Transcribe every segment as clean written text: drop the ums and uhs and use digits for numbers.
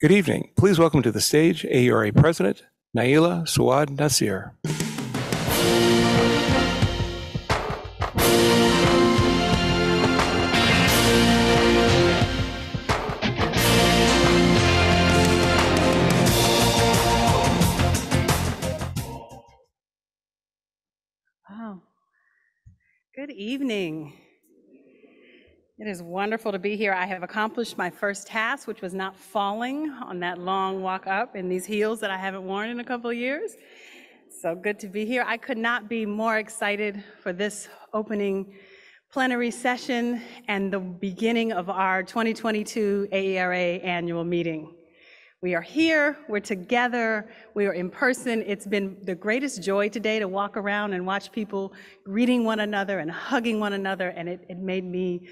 Good evening. Please welcome to the stage AERA President, Naila Suad Nasir. Wow. Good evening. It is wonderful to be here. I have accomplished my first task, which was not falling on that long walk up in these heels that I haven't worn in a couple of years. So good to be here. I could not be more excited for this opening plenary session and the beginning of our 2022 AERA annual meeting. We are here, we're together, we are in person. It's been the greatest joy today to walk around and watch people greeting one another and hugging one another, and it made me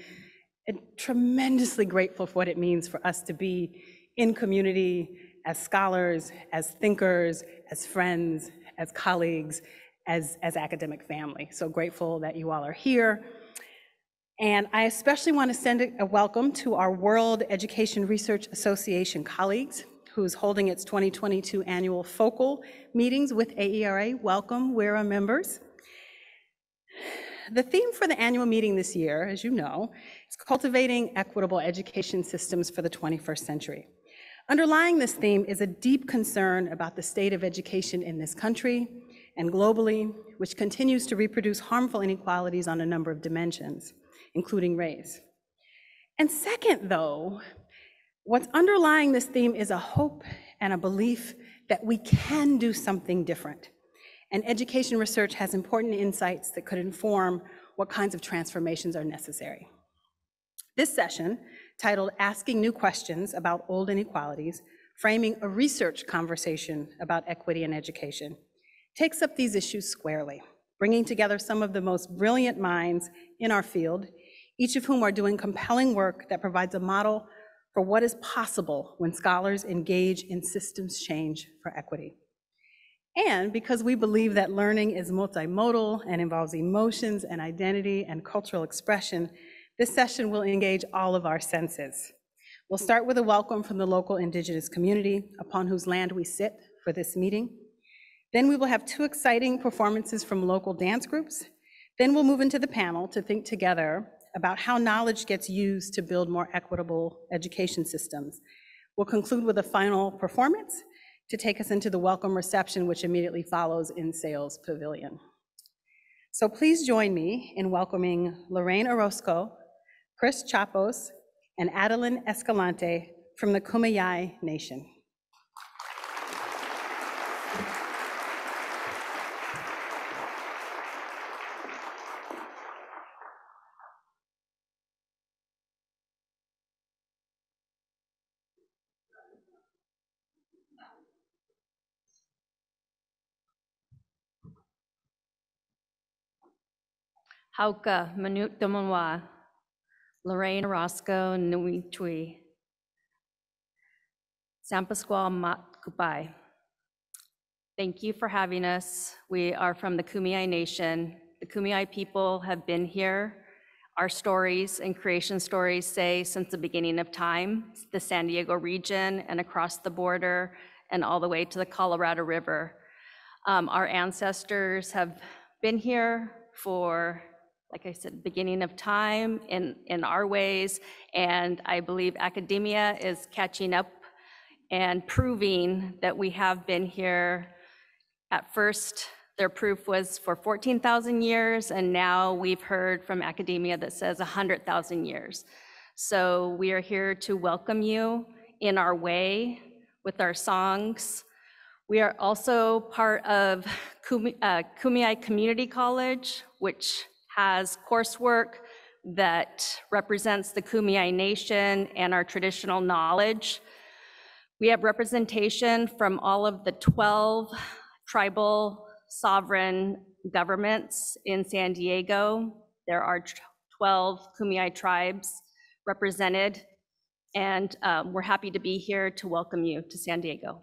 tremendously grateful for what it means for us to be in community as scholars, as thinkers, as friends, as colleagues, as academic family. So grateful that you all are here. And I especially want to send a welcome to our World Education Research Association colleagues, who's holding its 2022 annual focal meetings with AERA. Welcome, WERA members. The theme for the annual meeting this year, as you know, is cultivating equitable education systems for the 21st century. Underlying this theme is a deep concern about the state of education in this country and globally, which continues to reproduce harmful inequalities on a number of dimensions, including race. And second, though, what's underlying this theme is a hope and a belief that we can do something different. And education research has important insights that could inform what kinds of transformations are necessary. This session, titled Asking New Questions About Old Inequalities, Framing a Research Conversation about Equity in Education, takes up these issues squarely, bringing together some of the most brilliant minds in our field, each of whom are doing compelling work that provides a model for what is possible when scholars engage in systems change for equity. And because we believe that learning is multimodal and involves emotions and identity and cultural expression, this session will engage all of our senses. We'll start with a welcome from the local Indigenous community upon whose land we sit for this meeting. Then we will have two exciting performances from local dance groups. Then we'll move into the panel to think together about how knowledge gets used to build more equitable education systems. We'll conclude with a final performance to take us into the welcome reception, which immediately follows in Sales Pavilion. So please join me in welcoming Lorraine Orozco, Chris Chapos, and Adeline Escalante from the Kumeyaay Nation. Hauka, Manut Damonwa, Lorraine Orozco, Nui Tui, Sampasqual Mat Kupai. Thank you for having us. We are from the Kumeyaay Nation. The Kumeyaay people have been here. Our stories and creation stories say since the beginning of time, the San Diego region and across the border and all the way to the Colorado River. Our ancestors have been here for, like I said, beginning of time in our ways, and I believe academia is catching up and proving that we have been here. At first, their proof was for 14,000 years, and now we've heard from academia that says 100,000 years. So we are here to welcome you in our way with our songs. We are also part of Kumeyaay Community College, which has coursework that represents the Kumeyaay Nation and our traditional knowledge. We have representation from all of the 12 tribal sovereign governments in San Diego. There are 12 Kumeyaay tribes represented, and we're happy to be here to welcome you to San Diego.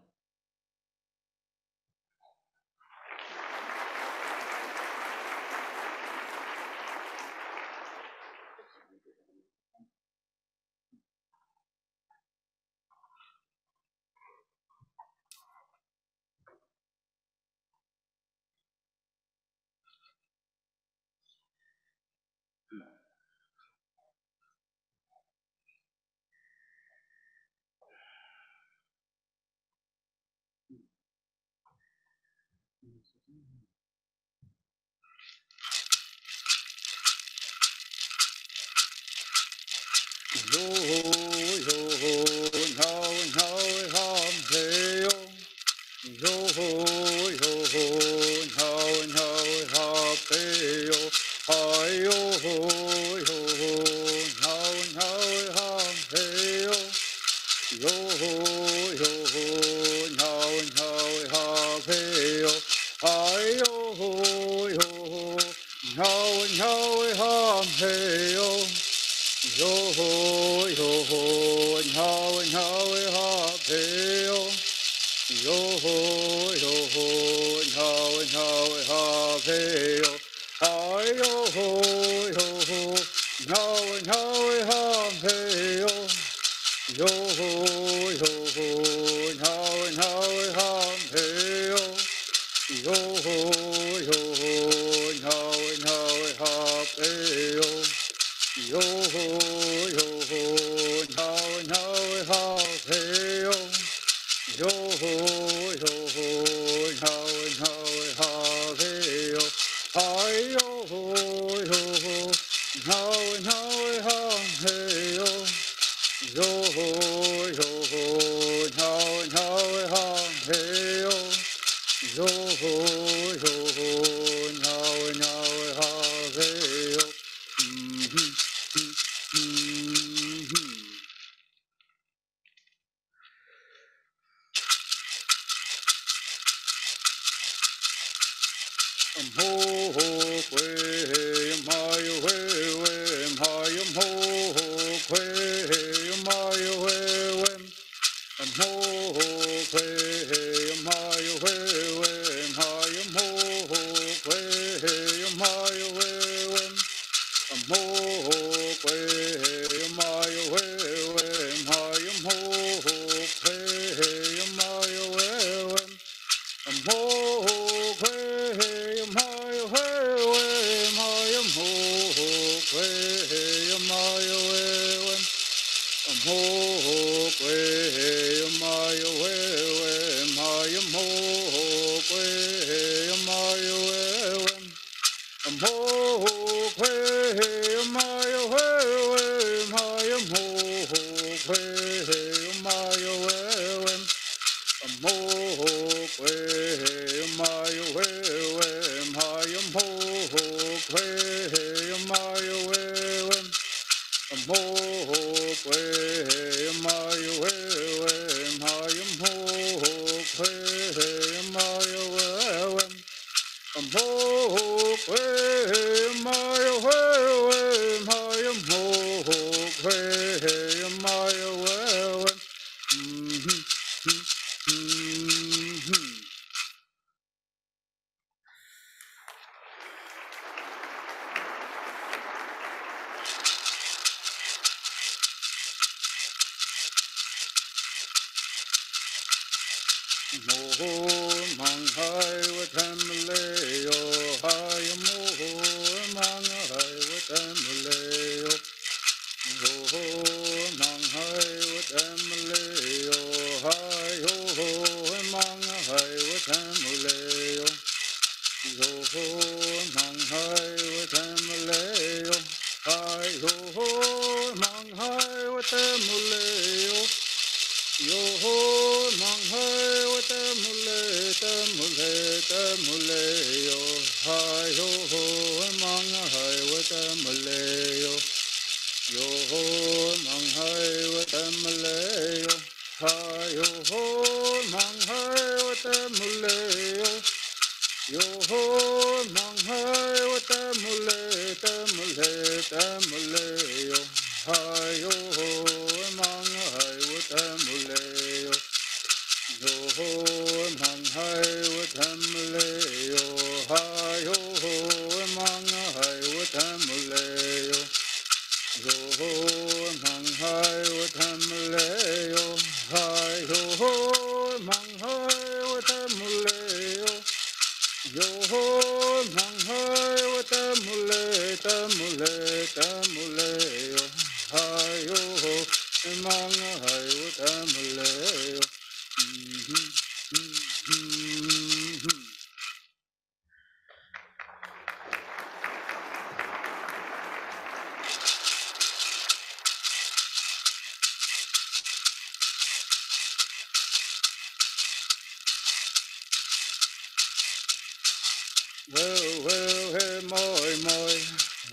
moi moi,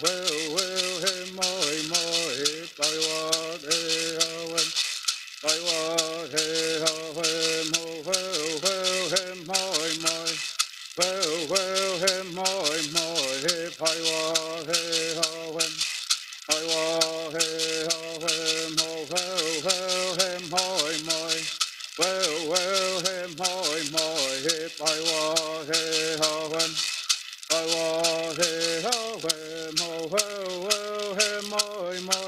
well he moi moi, tai wa he hawen, tai wa he hawen, mo he moi moi, well he moi moi, tai wa he hawen, tai wa he hawen, mo he moi moi, well he moi moi, tai wa he hawen. I was a mo moi moi, moi moi,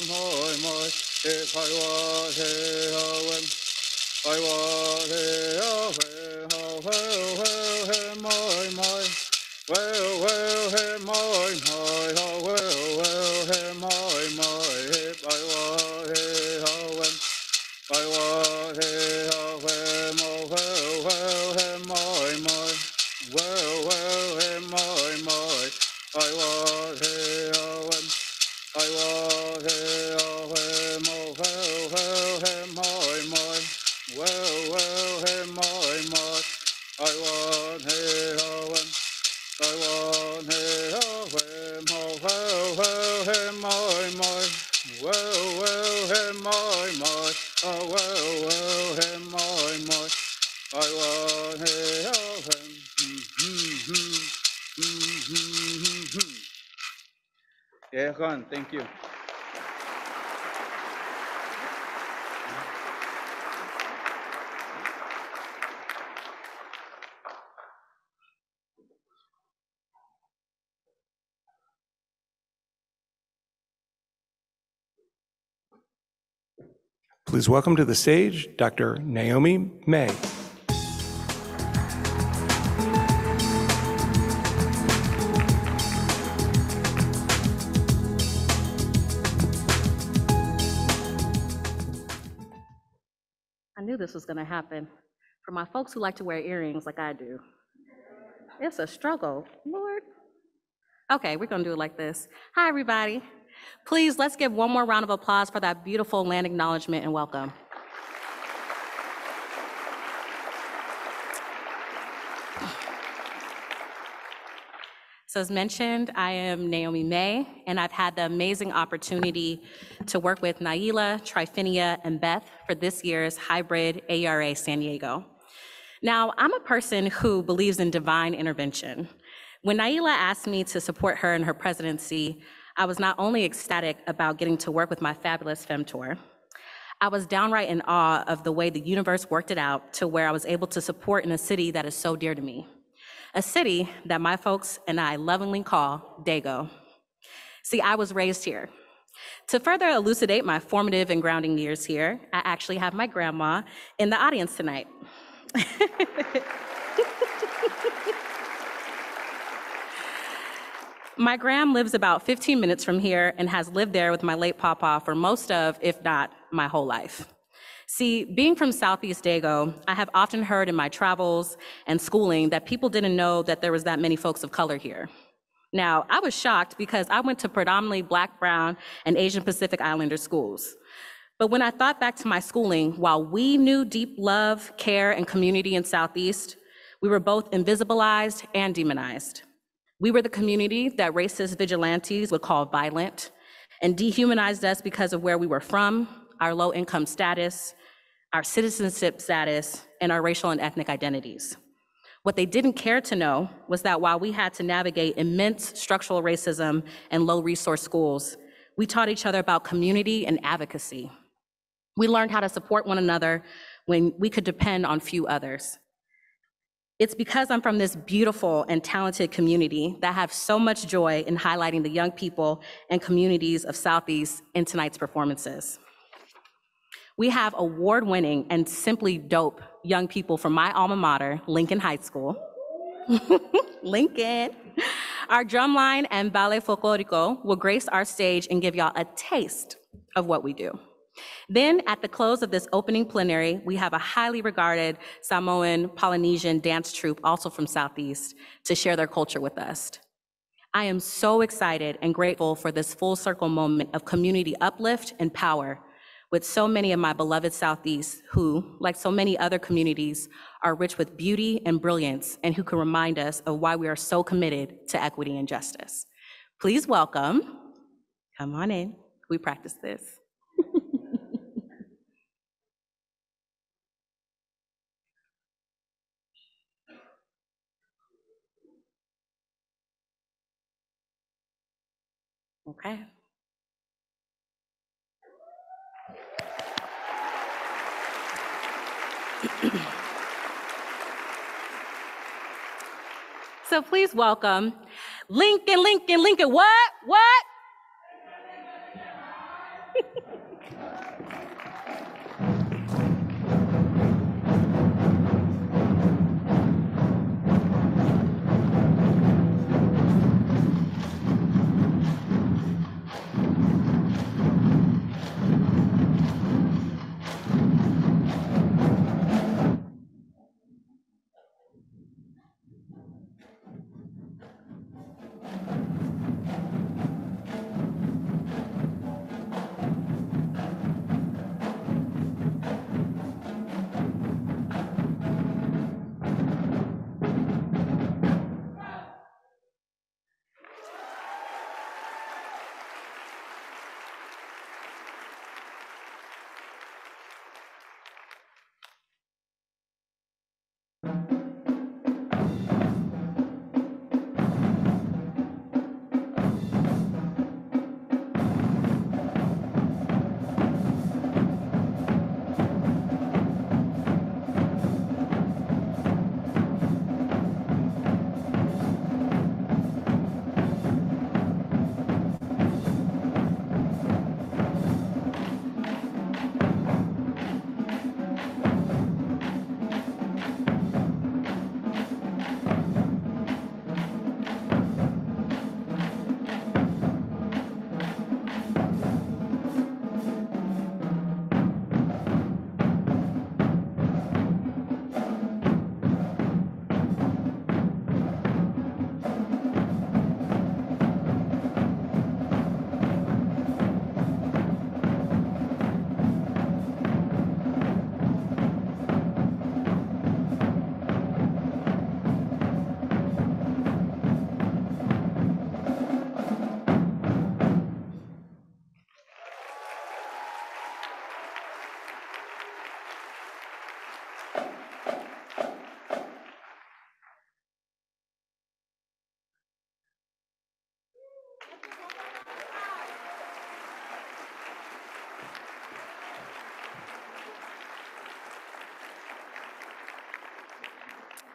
moi moi. If I was I was moi moi, moi moi, moi moi. If I was I was moi moi, moi moi. I was I was moi moi, moi moi. I was I was moi moi. Moi moi. Oh moi moi. I was yeah, Juan, thank you. Please welcome to the stage Dr. Naomi May. I knew this was going to happen. For my folks who like to wear earrings like I do, it's a struggle, Lord. Okay, we're going to do it like this. Hi, everybody. Please, let's give one more round of applause for that beautiful land acknowledgement and welcome. So as mentioned, I am Naomi May, and I've had the amazing opportunity to work with Naila, Triphinia, and Beth for this year's hybrid AERA San Diego. Now, I'm a person who believes in divine intervention. When Naila asked me to support her in her presidency, I was not only ecstatic about getting to work with my fabulous femtor, I was downright in awe of the way the universe worked it out to where I was able to support in a city that is so dear to me. A city that my folks and I lovingly call Dago. See, I was raised here. To further elucidate my formative and grounding years here, I actually have my grandma in the audience tonight. My gram lives about 15 minutes from here and has lived there with my late papa for most of, if not my whole life. See, being from Southeast Dago, I have often heard in my travels and schooling that people didn't know that there was that many folks of color here. Now, I was shocked because I went to predominantly Black, Brown, and Asian Pacific Islander schools. But when I thought back to my schooling, while we knew deep love, care, and community in Southeast, we were both invisibilized and demonized. We were the community that racist vigilantes would call violent and dehumanized us because of where we were from, our low income status, our citizenship status, and our racial and ethnic identities. What they didn't care to know was that while we had to navigate immense structural racism and low resource schools, we taught each other about community and advocacy. We learned how to support one another when we could depend on few others. It's because I'm from this beautiful and talented community that I have so much joy in highlighting the young people and communities of Southeast in tonight's performances. We have award-winning and simply dope young people from my alma mater, Lincoln High School. Lincoln. Our drumline and ballet folklorico will grace our stage and give y'all a taste of what we do. Then at the close of this opening plenary, we have a highly regarded Samoan Polynesian dance troupe, also from Southeast, to share their culture with us. I am so excited and grateful for this full circle moment of community uplift and power, with so many of my beloved Southeast who, like so many other communities, are rich with beauty and brilliance and who can remind us of why we are so committed to equity and justice. Please welcome, come on in, we practice this. Okay. So please welcome Lincoln, Lincoln, Lincoln, what?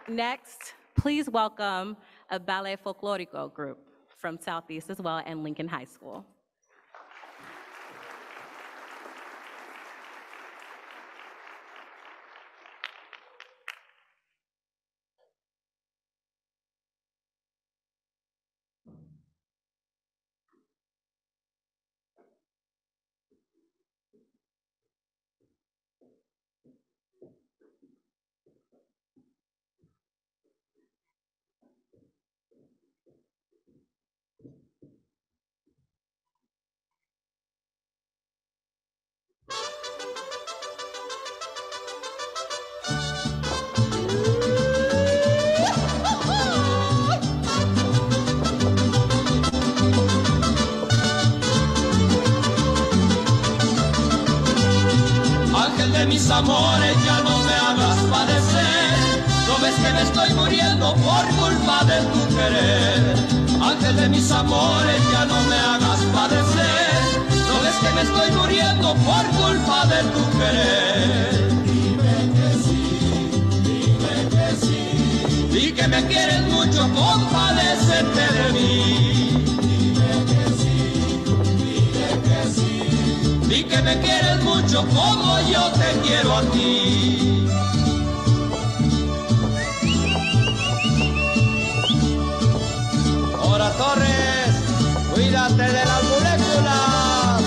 Next, please welcome a ballet folklorico group from Southeast as well and Lincoln High School. De mis amores, ya no me hagas padecer. No ves que me estoy muriendo por culpa de tu querer. Ángel de mis amores, ya no me hagas padecer. No ves que me estoy muriendo por culpa de tu querer. Dime que sí. Di que me quieres mucho, compadécete de mí. Di que me quieres mucho como yo te quiero a ti. Ahora Torres, cuídate de las moléculas.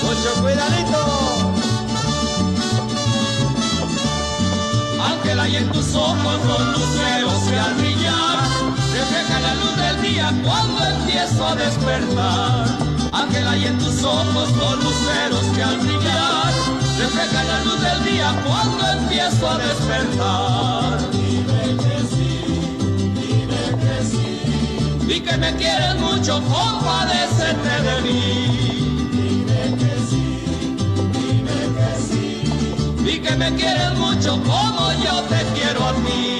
Mucho cuidadito. Ángela, y en tus ojos los luceros que al brillar reflejan la luz del día cuando empiezo a despertar. Ángel, hay en tus ojos dos luceros que al brillar reflejan la luz del día cuando empiezo a despertar. Dime que sí, di que me quieres mucho, compadécete de mí. Dime que sí, di que me quieres mucho como yo te quiero a ti.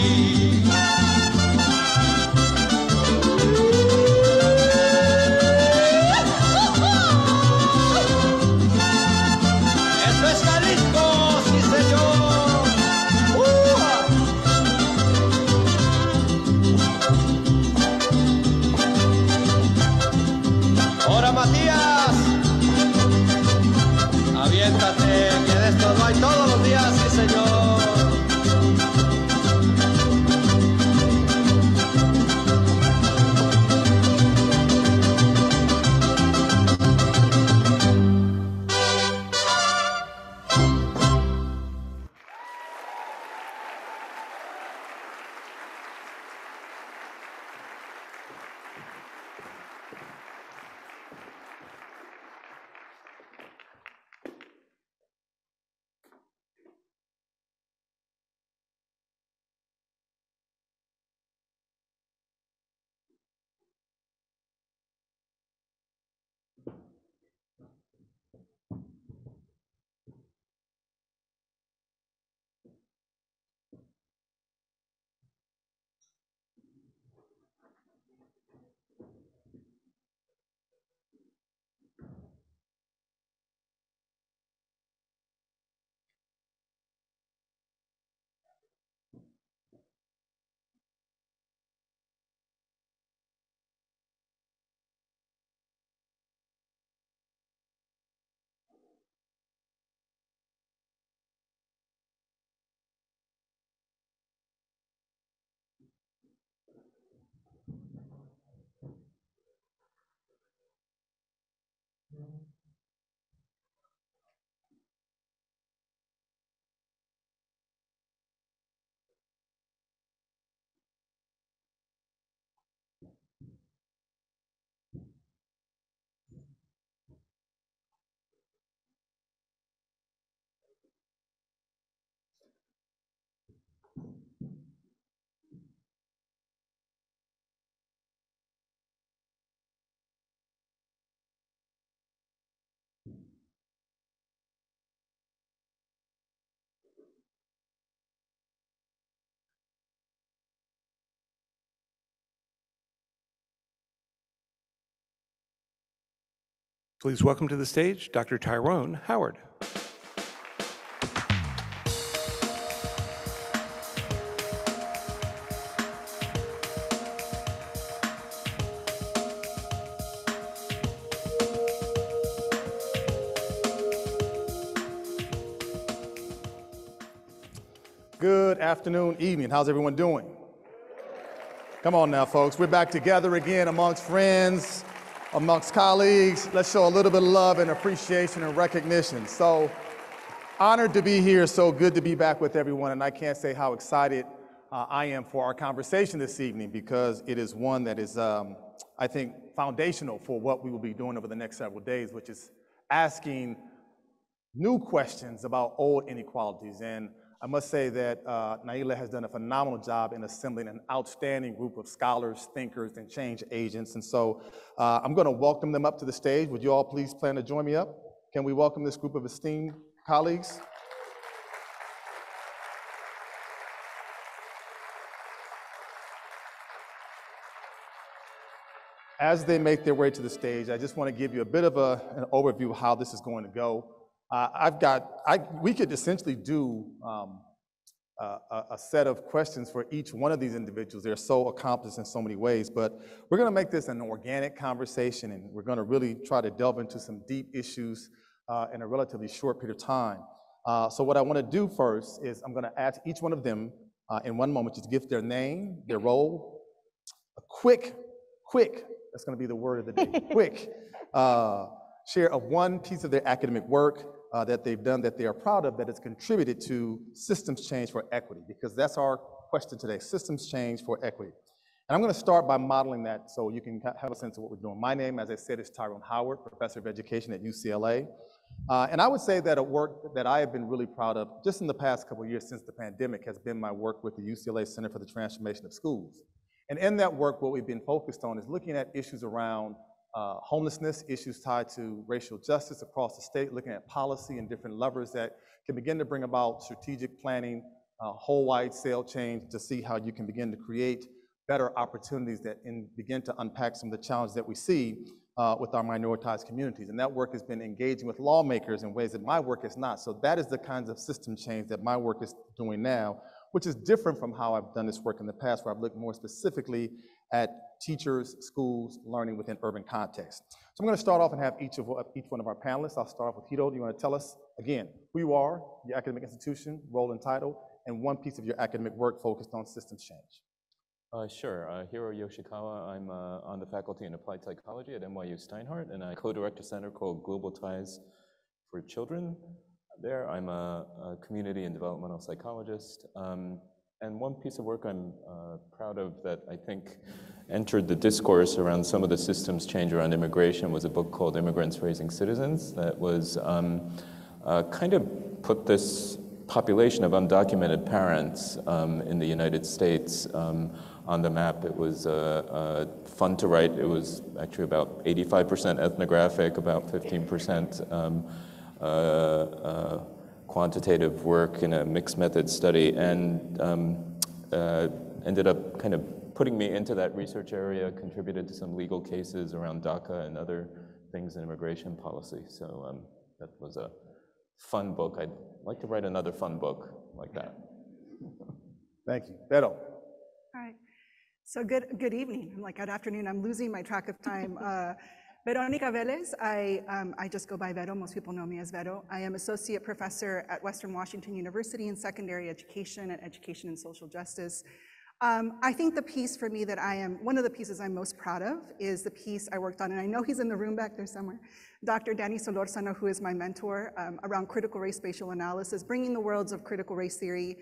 Matías, aviéntate, que de esto no hay todos los días, sí señor. Please welcome to the stage Dr. Tyrone Howard. Good afternoon, evening. How's everyone doing? Come on now, folks. We're back together again amongst friends, amongst colleagues. Let's show a little bit of love and appreciation and recognition. So honored to be here. So good to be back with everyone. And I can't say how excited I am for our conversation this evening, because it is one that is, I think, foundational for what we will be doing over the next several days, which is asking new questions about old inequalities. And I must say that Naila has done a phenomenal job in assembling an outstanding group of scholars, thinkers, and change agents. And so I'm going to welcome them up to the stage. Would you all please plan to join me up? Can we welcome this group of esteemed colleagues? As they make their way to the stage, I just want to give you a bit of an overview of how this is going to go. We could essentially do a set of questions for each one of these individuals. They're so accomplished in so many ways, but we're going to make this an organic conversation, and we're going to really try to delve into some deep issues in a relatively short period of time. So what I want to do first is I'm going to ask each one of them in one moment just to give their name, their role, a quick, that's going to be the word of the day, quick share of one piece of their academic work that they've done that they are proud of that has contributed to systems change for equity, because that's our question today, systems change for equity. And I'm going to start by modeling that so you can have a sense of what we're doing. My name, as I said, is Tyrone Howard, Professor of Education at UCLA. And I would say that a work that I have been really proud of just in the past couple of years since the pandemic has been my work with the UCLA Center for the Transformation of Schools. And in that work, what we've been focused on is looking at issues around homelessness, issues tied to racial justice across the state, looking at policy and different levers that can begin to bring about strategic planning, whole-wide sale change to see how you can begin to create better opportunities that begin to unpack some of the challenges that we see with our minoritized communities. And that work has been engaging with lawmakers in ways that my work is not. So that is the kinds of system change that my work is doing now, which is different from how I've done this work in the past, where I've looked more specifically at teachers, schools, learning within urban context. So I'm going to start off and have each one of our panelists. I'll start off with Hiro. Do you want to tell us, again, who you are, your academic institution, role and title, and one piece of your academic work focused on systems change? Sure. Hiro Yoshikawa. I'm on the faculty in applied psychology at NYU Steinhardt, and I co-direct a center called Global Ties for Children. There, I'm a community and developmental psychologist. And one piece of work I'm proud of that I think entered the discourse around some of the systems change around immigration was a book called Immigrants Raising Citizens that was kind of put this population of undocumented parents in the United States on the map. It was fun to write. It was actually about 85% ethnographic, about 15% quantitative work in a mixed method study, and ended up kind of putting me into that research area, contributed to some legal cases around DACA and other things in immigration policy. So that was a fun book. I'd like to write another fun book like that. Thank you. Beto. All right. So good evening. Like good afternoon. I'm losing my track of time. Veronica Velez. I just go by Vero. Most people know me as Vero. I am associate professor at Western Washington University in secondary education and education and social justice. I think the piece for me that one of the pieces I'm most proud of is the piece I worked on, and I know he's in the room back there somewhere, Dr. Danny Solórzano, who is my mentor, around critical race spatial analysis, bringing the worlds of critical race theory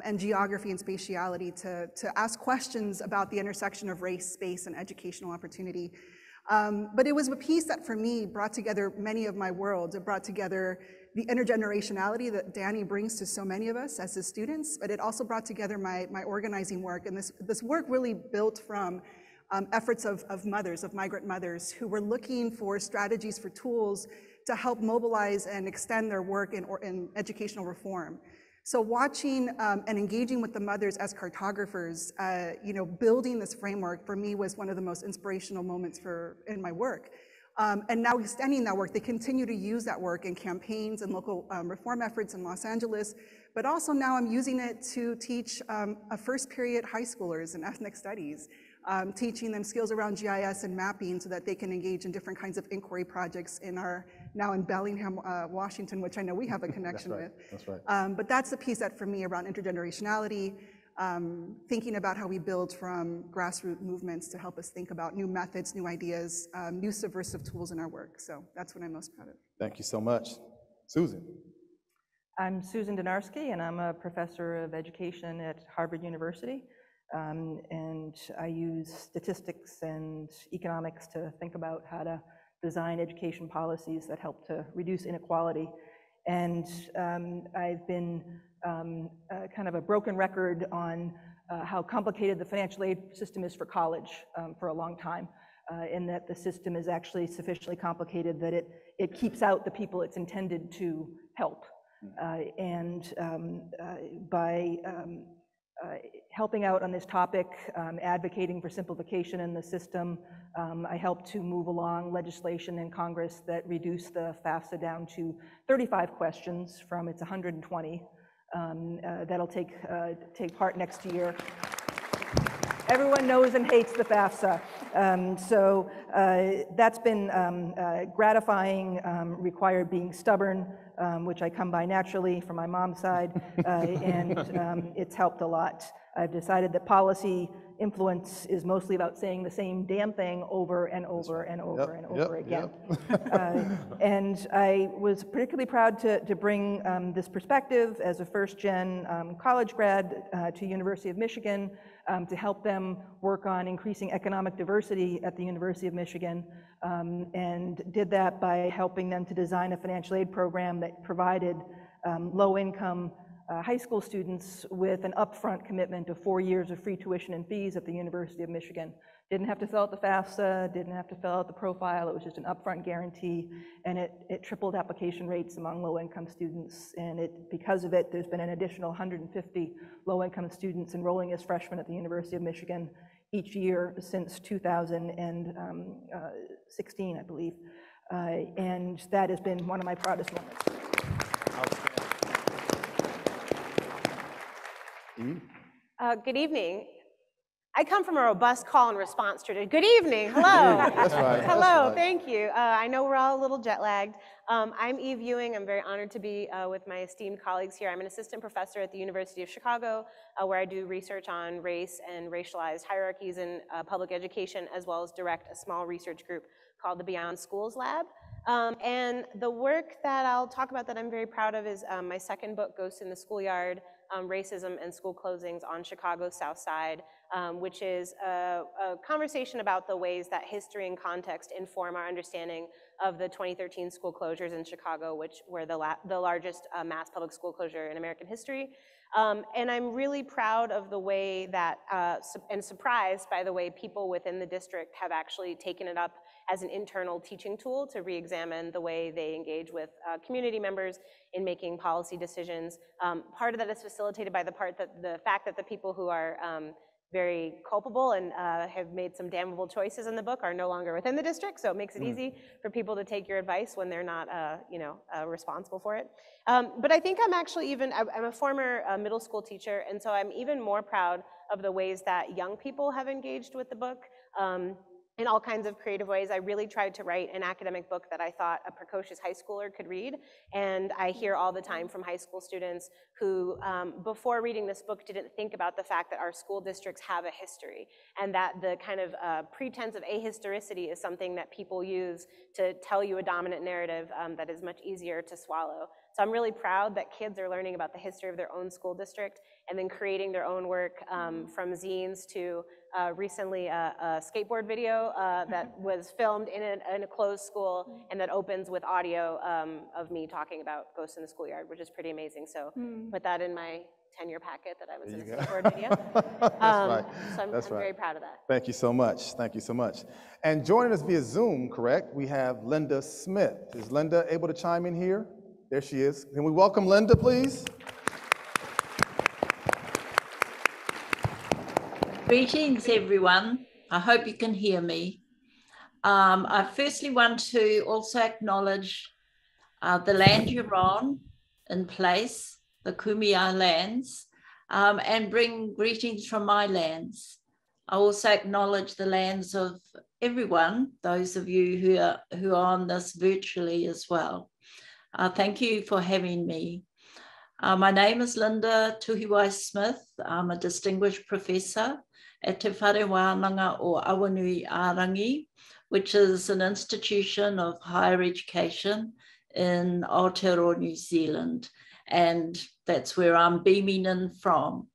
and geography and spatiality to ask questions about the intersection of race, space, and educational opportunity. But it was a piece that for me brought together many of my worlds. It brought together the intergenerationality that Danny brings to so many of us as his students, but it also brought together my organizing work. And this work really built from efforts of mothers, of migrant mothers, who were looking for strategies, for tools to help mobilize and extend their work in educational reform. So watching and engaging with the mothers as cartographers, building this framework for me was one of the most inspirational moments in my work. And now extending that work, they continue to use that work in campaigns and local reform efforts in Los Angeles, but also now I'm using it to teach a first period high schoolers in ethnic studies, teaching them skills around GIS and mapping so that they can engage in different kinds of inquiry projects now in Bellingham, Washington, which I know we have a connection with. That's right. But that's the piece that for me around intergenerationality, thinking about how we build from grassroots movements to help us think about new methods, new ideas, new subversive tools in our work. So that's what I'm most proud of. Thank you so much. Susan. I'm Susan Donarski, and I'm a professor of education at Harvard University. And I use statistics and economics to think about how to design education policies that help to reduce inequality. And I've been kind of a broken record on how complicated the financial aid system is for college for a long time, in that the system is actually sufficiently complicated that it keeps out the people it's intended to help. By helping out on this topic, advocating for simplification in the system, I helped to move along legislation in Congress that reduced the FAFSA down to 35 questions from its 120. That'll take part next year. Everyone knows and hates the FAFSA. So that's been gratifying, required being stubborn, which I come by naturally from my mom's side, and it's helped a lot. I've decided that policy influence is mostly about saying the same damn thing over and over and over and over again. And I was particularly proud to bring this perspective as a first-gen college grad to University of Michigan to help them work on increasing economic diversity at the University of Michigan, and did that by helping them to design a financial aid program that provided low-income high school students with an upfront commitment of 4 years of free tuition and fees at the University of Michigan. Didn't have to fill out the FAFSA, didn't have to fill out the profile, it was just an upfront guarantee, and it tripled application rates among low-income students, and because of it, there's been an additional 150 low-income students enrolling as freshmen at the University of Michigan each year since 2016, I believe, and that has been one of my proudest moments. Good evening. I come from a robust call and response tradition. Good evening. Hello. That's right. Hello. That's right. Thank you. I know we're all a little jet lagged. I'm Eve Ewing. I'm very honored to be with my esteemed colleagues here. I'm an assistant professor at the University of Chicago, where I do research on race and racialized hierarchies in public education, as well as direct a small research group called the Beyond Schools Lab. And the work that I'll talk about that I'm very proud of is my second book, Ghosts in the Schoolyard, Racism and School Closings on Chicago's South Side, which is a conversation about the ways that history and context inform our understanding of the 2013 school closures in Chicago, which were the largest mass public school closure in American history. And I'm really proud of the way that, and surprised by the way people within the district have actually taken it up as an internal teaching tool to re-examine the way they engage with community members in making policy decisions. Part of that is facilitated by the fact that the people who are very culpable and have made some damnable choices in the book are no longer within the district, so it makes it easy for people to take your advice when they're not responsible for it. But I think I'm actually I'm a former middle school teacher, and so I'm even more proud of the ways that young people have engaged with the book. In all kinds of creative ways. I really tried to write an academic book that I thought a precocious high schooler could read. And I hear all the time from high school students who, before reading this book, didn't think about the fact that our school districts have a history, and that the kind of pretense of ahistoricity is something that people use to tell you a dominant narrative that is much easier to swallow. So I'm really proud that kids are learning about the history of their own school district and then creating their own work, from zines to recently a skateboard video that was filmed in a closed school and that opens with audio of me talking about Ghosts in the Schoolyard, which is pretty amazing. So put that in my tenure packet that I was in a skateboard video. That's right. So I'm very proud of that. Thank you so much. Thank you so much. And joining us via Zoom, correct, we have Linda Smith. Is Linda able to chime in here? There she is. Can we welcome Linda, please? Greetings, everyone. I hope you can hear me. I firstly want to also acknowledge the land you're on in place, the Kumeyaay lands, and bring greetings from my lands. I also acknowledge the lands of everyone, those of you who are on this virtually as well. Thank you for having me. My name is Linda Tuhiwai Smith. I'm a distinguished professor at Te Whare Wānanga o Awanui Ārangi, which is an institution of higher education in Aotearoa, New Zealand. And that's where I'm beaming in from.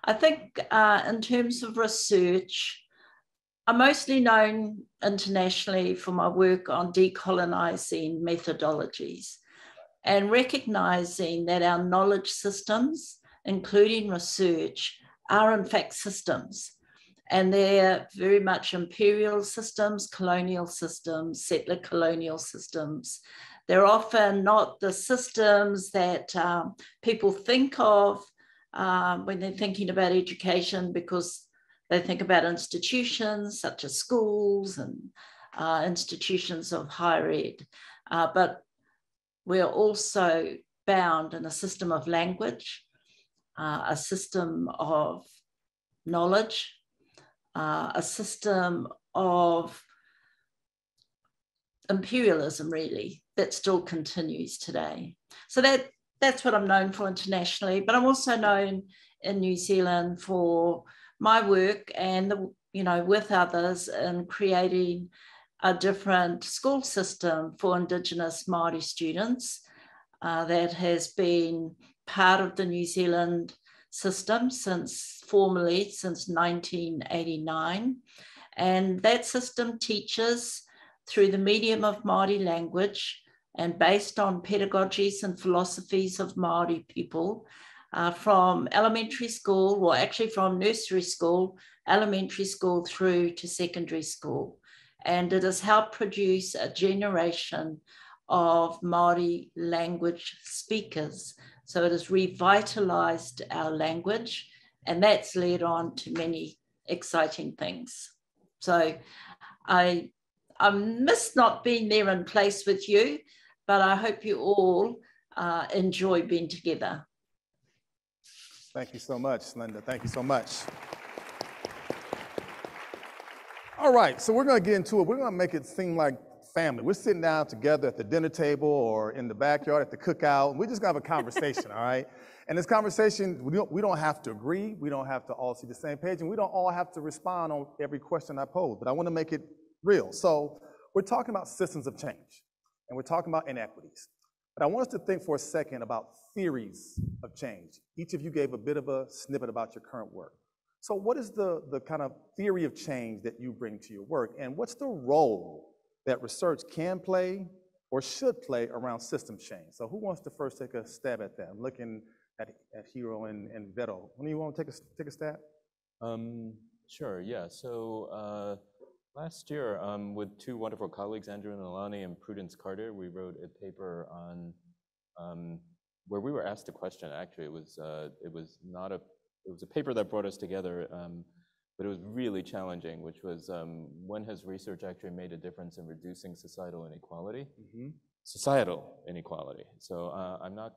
I think in terms of research, I'm mostly known internationally for my work on decolonizing methodologies and recognizing that our knowledge systems, including research, are in fact systems. And they're very much imperial systems, colonial systems, settler colonial systems. They're often not the systems that people think of when they're thinking about education, because they think about institutions such as schools and institutions of higher ed. But we're also bound in a system of language, a system of knowledge, a system of imperialism, really, that still continues today. So that's what I'm known for internationally, but I'm also known in New Zealand for my work and with others in creating a different school system for Indigenous Māori students that has been part of the New Zealand system formally since 1989. And that system teaches through the medium of Māori language and based on pedagogies and philosophies of Māori people from elementary school, or actually from nursery school, elementary school through to secondary school. And it has helped produce a generation of Māori language speakers. So it has revitalized our language, and that's led on to many exciting things. So I miss not being there in place with you, but I hope you all enjoy being together. Thank you so much, Linda. Thank you so much. All right, so we're going to get into it. We're going to make it seem like family. We're sitting down together at the dinner table or in the backyard at the cookout. We're just going to have a conversation, all right? And this conversation, we don't have to agree. We don't have to all see the same page, and we don't all have to respond on every question I pose, but I want to make it real. So we're talking about systems of change, and we're talking about inequities. But I want us to think for a second about theories of change. Each of you gave a bit of a snippet about your current work. So what is the kind of theory of change that you bring to your work, and what's the role that research can play or should play around system change? So who wants to first take a stab at that? I'm looking at Hiro and Vero. When do you want to take a stab? Sure, yeah. So last year, with two wonderful colleagues, Andrew Nalani and Prudence Carter, we wrote a paper on where we were asked a question. Actually, it was a paper that brought us together, but it was really challenging, which was when has research actually made a difference in reducing societal inequality? Societal inequality. So I'm not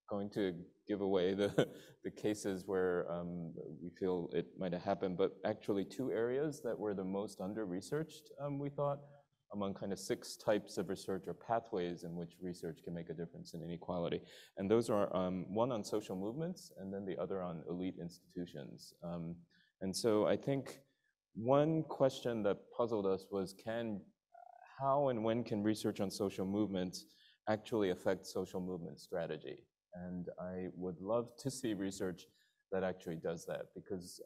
going to give away the cases where we feel it might have happened, but actually two areas that were the most under-researched, we thought, among kind of 6 types of research or pathways in which research can make a difference in inequality. And those are one on social movements and then the other on elite institutions. And so I think one question that puzzled us was how and when can research on social movements actually affect social movement strategy? And I would love to see research that actually does that, because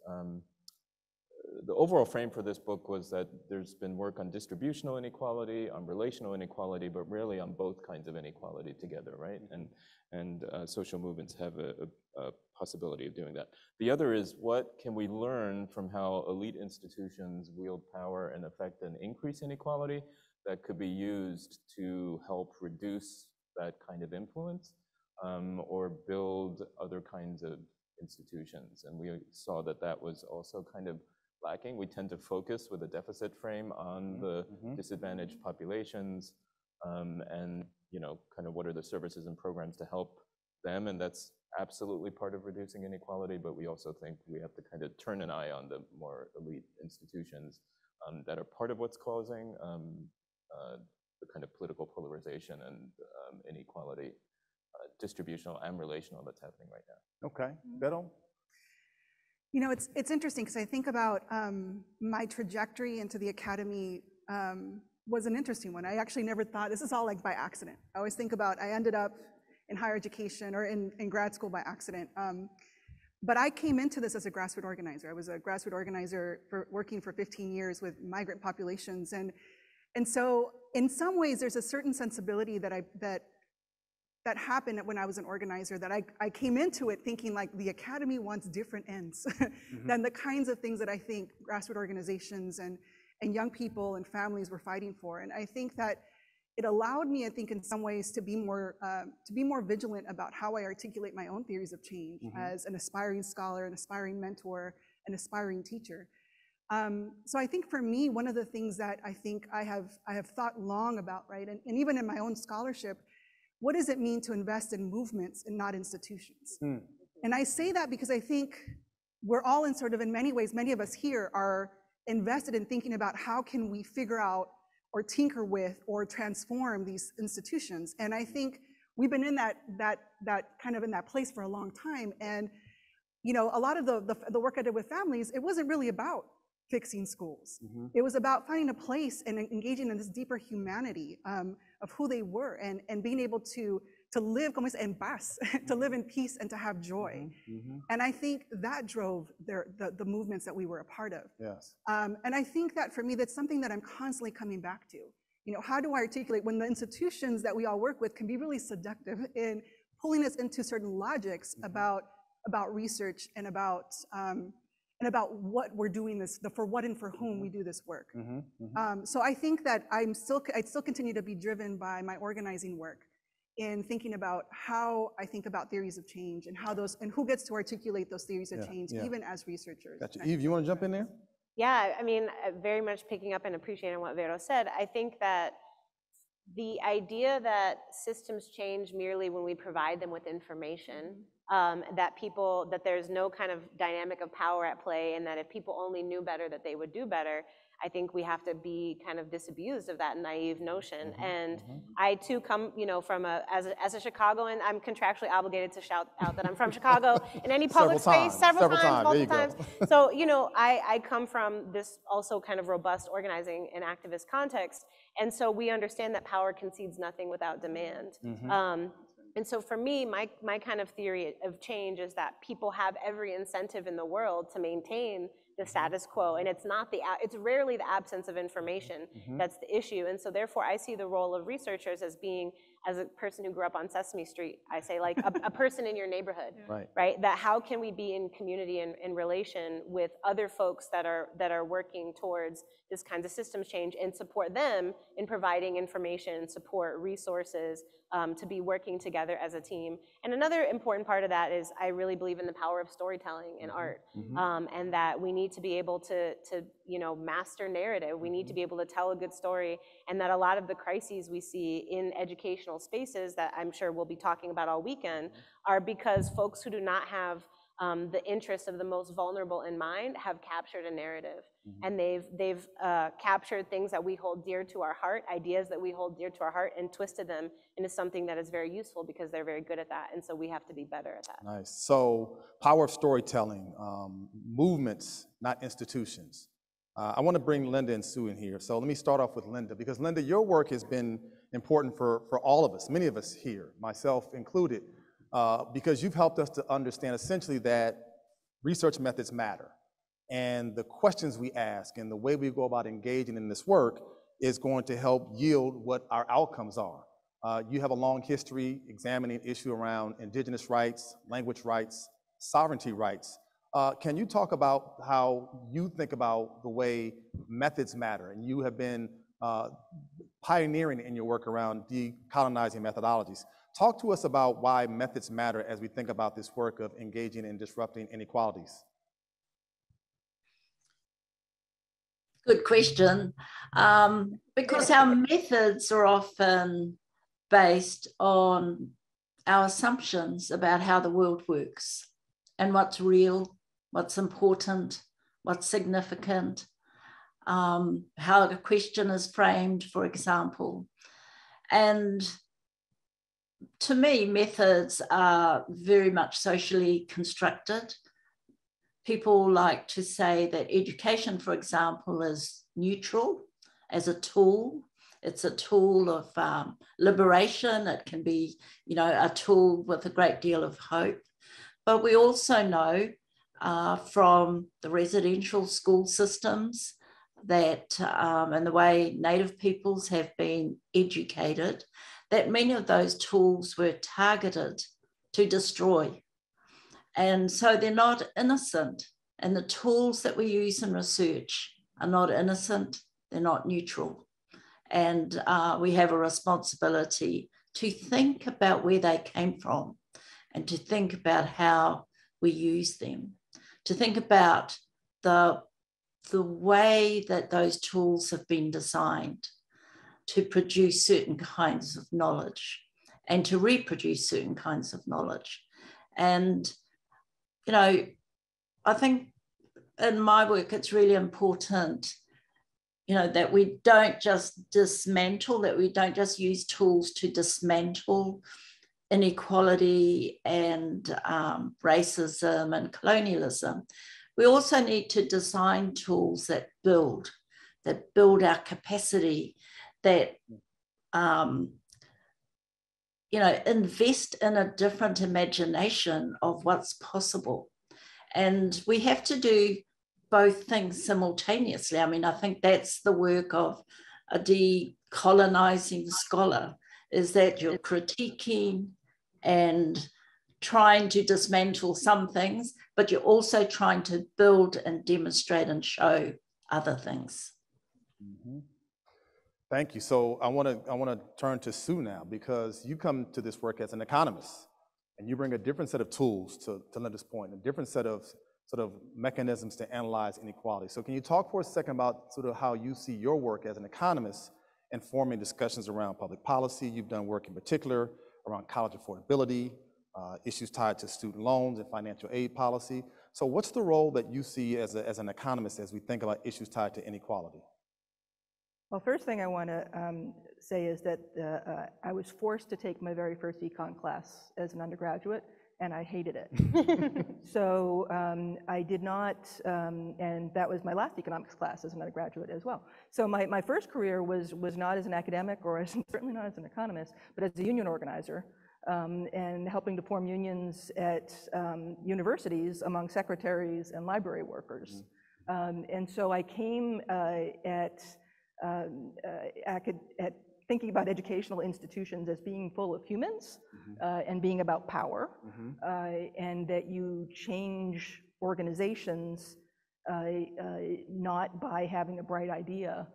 the overall frame for this book was that there's been work on distributional inequality, on relational inequality, but rarely on both kinds of inequality together, right? And social movements have a possibility of doing that. The other is, what can we learn from how elite institutions wield power and affect an increase in inequality that could be used to help reduce that kind of influence or build other kinds of institutions? And we saw that that was also kind of lacking. We tend to focus with a deficit frame on the disadvantaged populations and kind of what are the services and programs to help them, and that's absolutely part of reducing inequality, but we also think we have to kind of turn an eye on the more elite institutions that are part of what's causing the kind of political polarization and inequality, distributional and relational, that's happening right now. Okay, Vero? You know, it's interesting because I think about my trajectory into the academy was an interesting one. I actually never thought, this is all like by accident. I always think about, I ended up in higher education or in grad school by accident. But I came into this as a grassroots organizer. I was a grassroots organizer working for 15 years with migrant populations. And so in some ways, there's a certain sensibility that happened when I was an organizer, that I came into it thinking like the academy wants different ends than the kinds of things that I think grassroots organizations and young people and families were fighting for. And I think that it allowed me, I think, in some ways to be more vigilant about how I articulate my own theories of change as an aspiring scholar, an aspiring mentor, an aspiring teacher. So I think for me, one of the things that I think I have thought long about, right, and even in my own scholarship, what does it mean to invest in movements and not institutions? And I say that because I think we're all in sort of, in many ways, many of us here are invested in thinking about how can we figure out or tinker with or transform these institutions. And I think we've been in that kind of in that place for a long time. And you know, a lot of the work I did with families, it wasn't really about fixing schools. It was about finding a place and engaging in this deeper humanity of who they were and being able to live como en paz, to live in peace and to have joy. And I think that drove the movements that we were a part of. Yes. And I think that for me, that's something that I'm constantly coming back to. You know, how do I articulate when the institutions that we all work with can be really seductive in pulling us into certain logics about research and about what we're doing this, for what and for whom we do this work. So I think that I still continue to be driven by my organizing work in thinking about how I think about theories of change and how those, and who gets to articulate those theories of change, even as researchers. Gotcha. Eve, you want to jump in there? Yeah, I mean, very much picking up and appreciating what Vero said. I think that the idea that systems change merely when we provide them with information, that there's no kind of dynamic of power at play, and that if people only knew better that they would do better, I think we have to be kind of disabused of that naive notion. And I too come, you know, from as a Chicagoan, I'm contractually obligated to shout out that I'm from Chicago in any public space several times, multiple times. So, you know, I come from this also kind of robust organizing and activist context. And so we understand that power concedes nothing without demand. And so for me, my kind of theory of change is that people have every incentive in the world to maintain the status quo, and it's rarely the absence of information that's the issue. And so therefore I see the role of researchers as being, as a person who grew up on Sesame Street, I say like a person in your neighborhood, right? That how can we be in community and in relation with other folks that are working towards this kinds of systems change, and support them in providing information, support, resources, to be working together as a team. And another important part of that is I really believe in the power of storytelling in art, and that we need to be able to you know, master narrative. We need to be able to tell a good story, and that a lot of the crises we see in educational spaces that I'm sure we'll be talking about all weekend are because folks who do not have the interests of the most vulnerable in mind have captured a narrative, and they've captured things that we hold dear to our heart, ideas that we hold dear to our heart, and twisted them into something that is very useful because they're very good at that. And so we have to be better at that. Nice. So power of storytelling, movements, not institutions. I want to bring Linda and Sue in here. So let me start off with Linda, because Linda, your work has been important for all of us, many of us here, myself included, because you've helped us to understand essentially that research methods matter. And the questions we ask and the way we go about engaging in this work is going to help yield what our outcomes are. You have a long history examining issue around indigenous rights, language rights, sovereignty rights. Can you talk about how you think about the way methods matter? And you have been pioneering in your work around decolonizing methodologies. Talk to us about why methods matter as we think about this work of engaging and disrupting inequalities. Good question. Because our methods are often based on our assumptions about how the world works and what's real, what's important, what's significant, how a question is framed, for example. And to me, methods are very much socially constructed. People like to say that education, for example, is neutral as a tool. It's a tool of liberation. It can be, you know, a tool with a great deal of hope. But we also know from the residential school systems that, and the way Native peoples have been educated, that many of those tools were targeted to destroy. And so they're not innocent. And the tools that we use in research are not innocent, they're not neutral. And we have a responsibility to think about where they came from and to think about how we use them, to think about the way that those tools have been designed to produce certain kinds of knowledge and to reproduce certain kinds of knowledge. And, you know, I think in my work, it's really important, you know, that we don't just dismantle, that we don't just use tools to dismantle inequality and racism and colonialism. We also need to design tools that build our capacity, that invest in a different imagination of what's possible. And we have to do both things simultaneously. I mean, I think that's the work of a decolonizing scholar, is that you're critiquing and trying to dismantle some things, but you're also trying to build and demonstrate and show other things. Mm-hmm. Thank you. So I want to turn to Sue now, because you come to this work as an economist, and you bring a different set of tools to Linda's point, a different set of sort of mechanisms to analyze inequality. So can you talk for a second about sort of how you see your work as an economist informing discussions around public policy? You've done work in particular around college affordability, issues tied to student loans and financial aid policy. So what's the role that you see as an economist as we think about issues tied to inequality? Well, first thing I want to say is that I was forced to take my very first econ class as an undergraduate, and I hated it. So I did not, and that was my last economics class as an undergraduate as well. So my first career was not as an academic, or certainly not as an economist, but as a union organizer, and helping to form unions at universities among secretaries and library workers. And so I came at thinking about educational institutions as being full of humans, and being about power, and that you change organizations not by having a bright idea,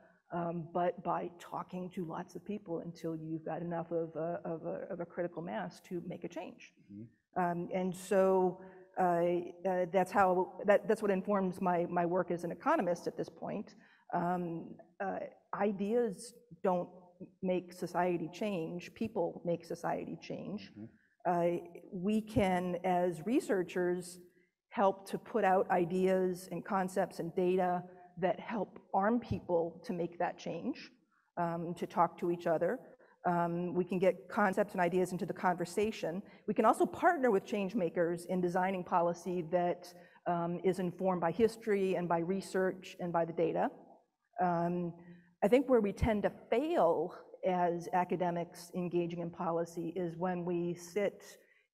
but by talking to lots of people until you've got enough of a critical mass to make a change. And so that's what informs my work as an economist at this point. Ideas don't make society change, people make society change. We can, as researchers, help to put out ideas and concepts and data that help arm people to make that change, to talk to each other. We can get concepts and ideas into the conversation. We can also partner with change makers in designing policy that is informed by history and by research and by the data. I think where we tend to fail as academics engaging in policy is when we sit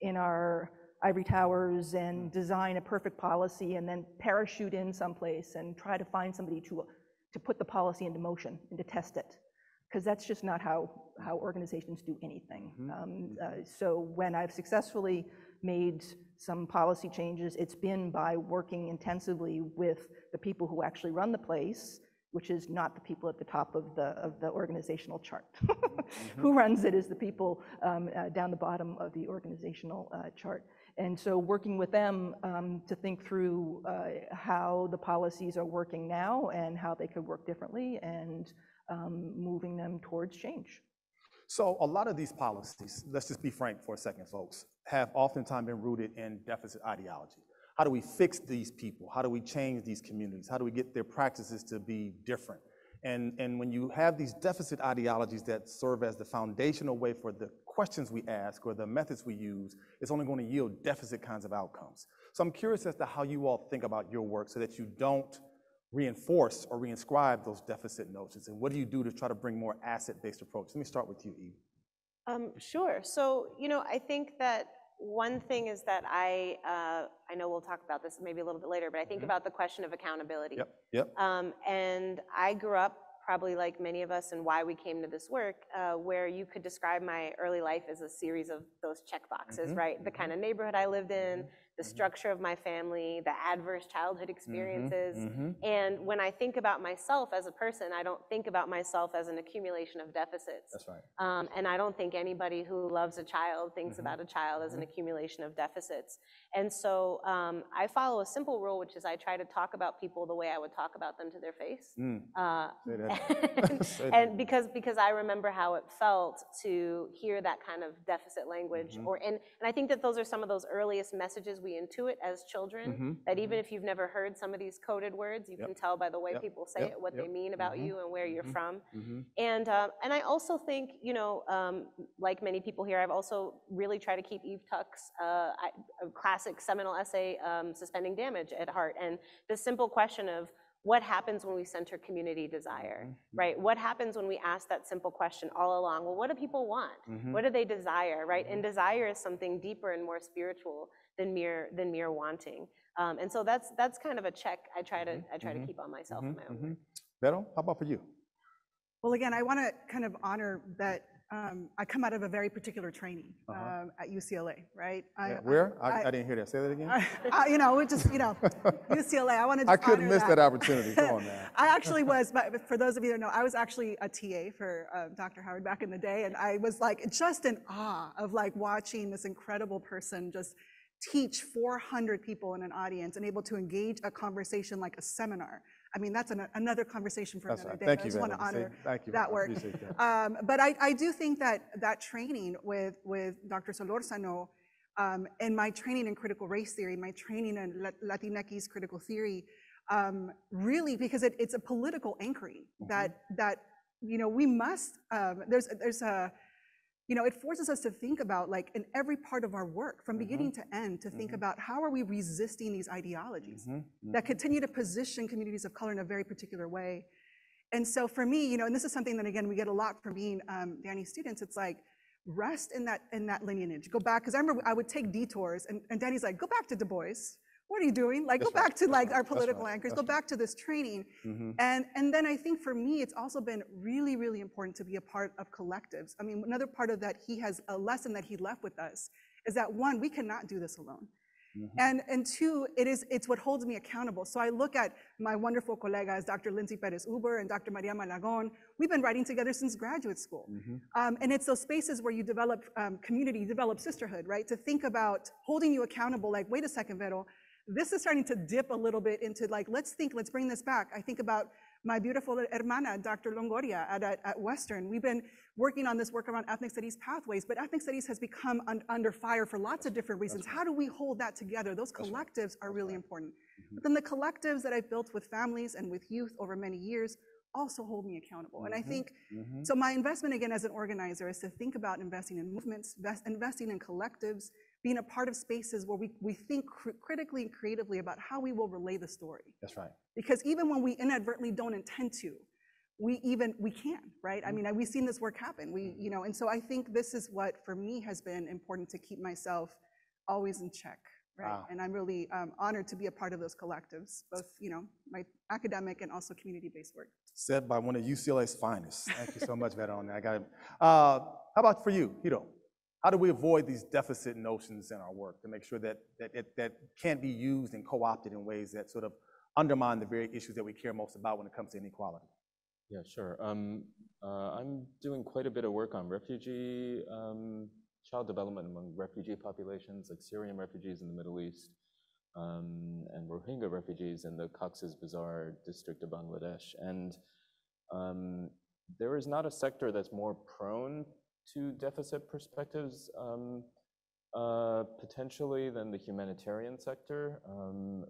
in our ivory towers and design a perfect policy and then parachute in someplace and try to find somebody to put the policy into motion and to test it, because that's just not how organizations do anything. So when I've successfully made some policy changes, it's been by working intensively with the people who actually run the place, which is not the people at the top of the organizational chart. Who runs it is the people down the bottom of the organizational chart. And so working with them to think through how the policies are working now and how they could work differently, and moving them towards change. So a lot of these policies, let's just be frank for a second, folks, have oftentimes been rooted in deficit ideology. How do we fix these people? How do we change these communities? How do we get their practices to be different? And when you have these deficit ideologies that serve as the foundational way for the questions we ask or the methods we use, it's only going to yield deficit kinds of outcomes. So I'm curious as to how you all think about your work so that you don't reinforce or reinscribe those deficit notions. And what do you do to try to bring more asset-based approach? Let me start with you, Eve. Sure. So, I think that one thing is that I know we'll talk about this maybe a little bit later, but I think about the question of accountability. And I grew up, probably like many of us, and why we came to this work, where you could describe my early life as a series of those check boxes, right? The kind of neighborhood I lived in, the structure of my family, the adverse childhood experiences. And when I think about myself as a person, I don't think about myself as an accumulation of deficits. That's right. And I don't think anybody who loves a child thinks about a child as an accumulation of deficits. And so I follow a simple rule, which is I try to talk about people the way I would talk about them to their face. And because I remember how it felt to hear that kind of deficit language, and I think that those are some of those earliest messages we we intuit as children, that even if you've never heard some of these coded words, you can tell by the way people say it, what they mean about you and where you're from. And I also think, you know, like many people here, I've also really tried to keep Eve Tuck's a classic seminal essay, Suspending Damage, at heart. And the simple question of what happens when we center community desire, right? What happens when we ask that simple question all along? Well, what do people want? What do they desire, right? And desire is something deeper and more spiritual than mere wanting. And so that's kind of a check I try to keep on myself in my own work. Vero, how about for you? Well, again, I want to kind of honor that I come out of a very particular training at UCLA, right? Where? I didn't hear that. Say that again. You know, just, you know, UCLA. I wanted to I couldn't miss that opportunity. Come on, man. I actually was, but for those of you that know, I was actually a TA for Dr. Howard back in the day, and I was like just in awe of like watching this incredible person just teach 400 people in an audience and able to engage a conversation like a seminar. I mean, that's another conversation for another day. Thank I you, just want to honor that work. That. But I do think that training with Dr. Solórzano and my training in critical race theory, my training in Latinx critical theory, really, because it's a political anchoring that you know, we must, there's a, you know, it forces us to think about, like, in every part of our work, from beginning to end, to think about how are we resisting these ideologies that continue to position communities of color in a very particular way. And so for me, you know, and this is something that, again, we get a lot from being Danny's students, it's like, rest in that lineage. Go back, because I remember I would take detours, and Danny's like, go back to Du Bois. What are you doing? Like, go back to like our political anchors, go back to this training. And then I think for me, it's also been really, really important to be a part of collectives. I mean, another part of that, he has a lesson that he left with us is that, one, we cannot do this alone. And two, it's what holds me accountable. So I look at my wonderful colegas, Dr. Lindsay Perez-Uber and Dr. Maria Malagon. We've been writing together since graduate school. And it's those spaces where you develop community, you develop sisterhood, right? To think about holding you accountable, like, wait a second, Vero, this is starting to dip a little bit into like, let's bring this back. I think about my beautiful hermana, Dr. Longoria at Western. We've been working on this work around ethnic studies pathways, but ethnic studies has become under fire for lots of different reasons. How do we hold that together? Those collectives are really important. But then the collectives that I've built with families and with youth over many years also hold me accountable. And I think, so my investment again as an organizer is to think about investing in movements, investing in collectives, being a part of spaces where we think critically and creatively about how we will relay the story. That's right. Because even when we inadvertently don't intend to, we can, right? I mean, we've seen this work happen. You know, and so I think this is what for me has been important to keep myself always in check, right? Wow. And I'm really honored to be a part of those collectives, both, you know, my academic and also community-based work. Said by one of UCLA's finest. Thank you so much, Vero, on that. I got it. How about for you, Hiro? How do we avoid these deficit notions in our work to make sure that can't be used and co-opted in ways that sort of undermine the very issues that we care most about when it comes to inequality? Yeah, sure. I'm doing quite a bit of work on refugee child development among refugee populations, like Syrian refugees in the Middle East and Rohingya refugees in the Cox's Bazar district of Bangladesh. And there is not a sector that's more prone to deficit perspectives potentially than the humanitarian sector,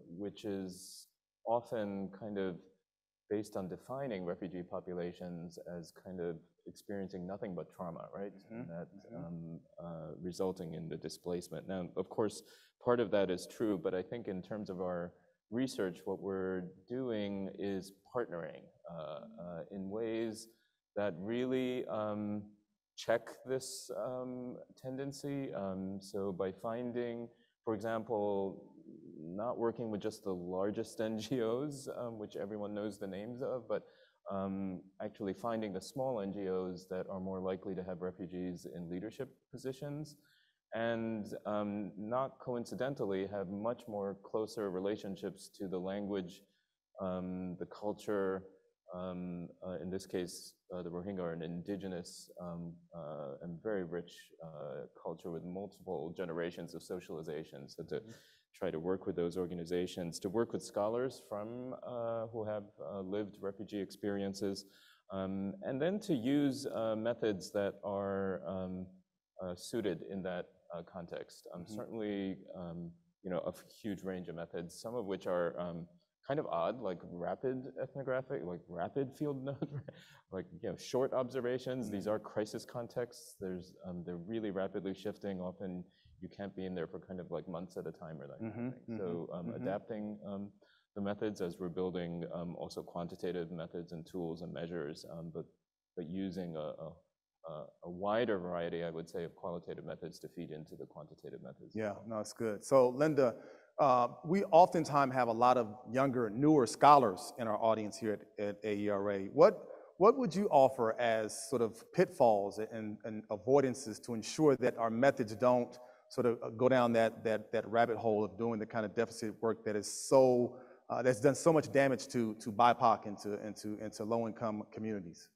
which is often kind of based on defining refugee populations as kind of experiencing nothing but trauma, right? And that resulting in the displacement. Now, of course, part of that is true, but I think in terms of our research, what we're doing is partnering in ways that really check this tendency. So by finding, for example, not working with just the largest NGOs, which everyone knows the names of, but actually finding the small NGOs that are more likely to have refugees in leadership positions, and not coincidentally have much more closer relationships to the language, the culture, in this case, the Rohingya are an indigenous and very rich culture with multiple generations of socialization. So to try to work with those organizations, to work with scholars from who have lived refugee experiences, and then to use methods that are suited in that context. Certainly, a huge range of methods, some of which are kind of odd, like rapid ethnographic, like rapid field note, like short observations. These are crisis contexts. They're really rapidly shifting. Often you can't be in there for kind of like months at a time or that kind of thing. So adapting the methods as we're building also quantitative methods and tools and measures, but using a wider variety, I would say, of qualitative methods to feed into the quantitative methods. Yeah, no, it's good. So Linda, we oftentimes have a lot of younger, newer scholars in our audience here at AERA. What would you offer as sort of pitfalls and avoidances to ensure that our methods don't sort of go down that rabbit hole of doing the kind of deficit work that is so that's done so much damage to BIPOC and to low-income communities?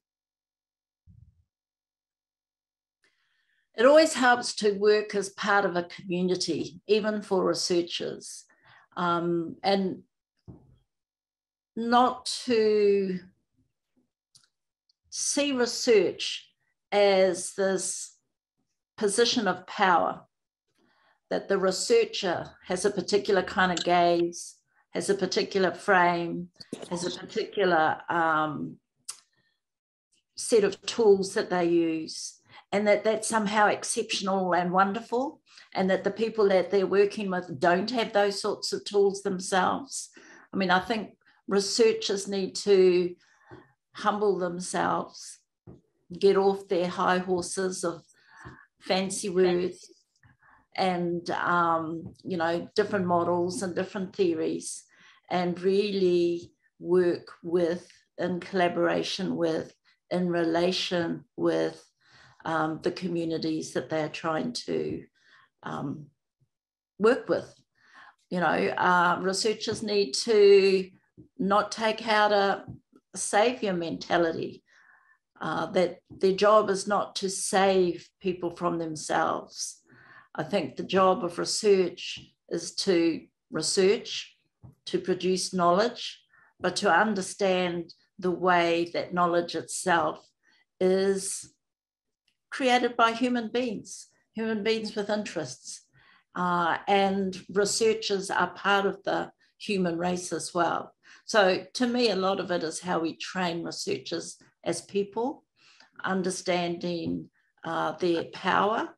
It always helps to work as part of a community, even for researchers, and not to see research as this position of power, that the researcher has a particular kind of gaze, has a particular frame, has a particular set of tools that they use, and that's somehow exceptional and wonderful, and that the people that they're working with don't have those sorts of tools themselves. I mean, I think researchers need to humble themselves, get off their high horses of fancy words and, different models and different theories, and really work with, in collaboration with, in relation with the communities that they're trying to work with. Researchers need to not take out a savior mentality, that their job is not to save people from themselves. I think the job of research is to research, to produce knowledge, but to understand the way that knowledge itself is created by human beings with interests. And researchers are part of the human race as well. So to me, a lot of it is how we train researchers as people, understanding their power,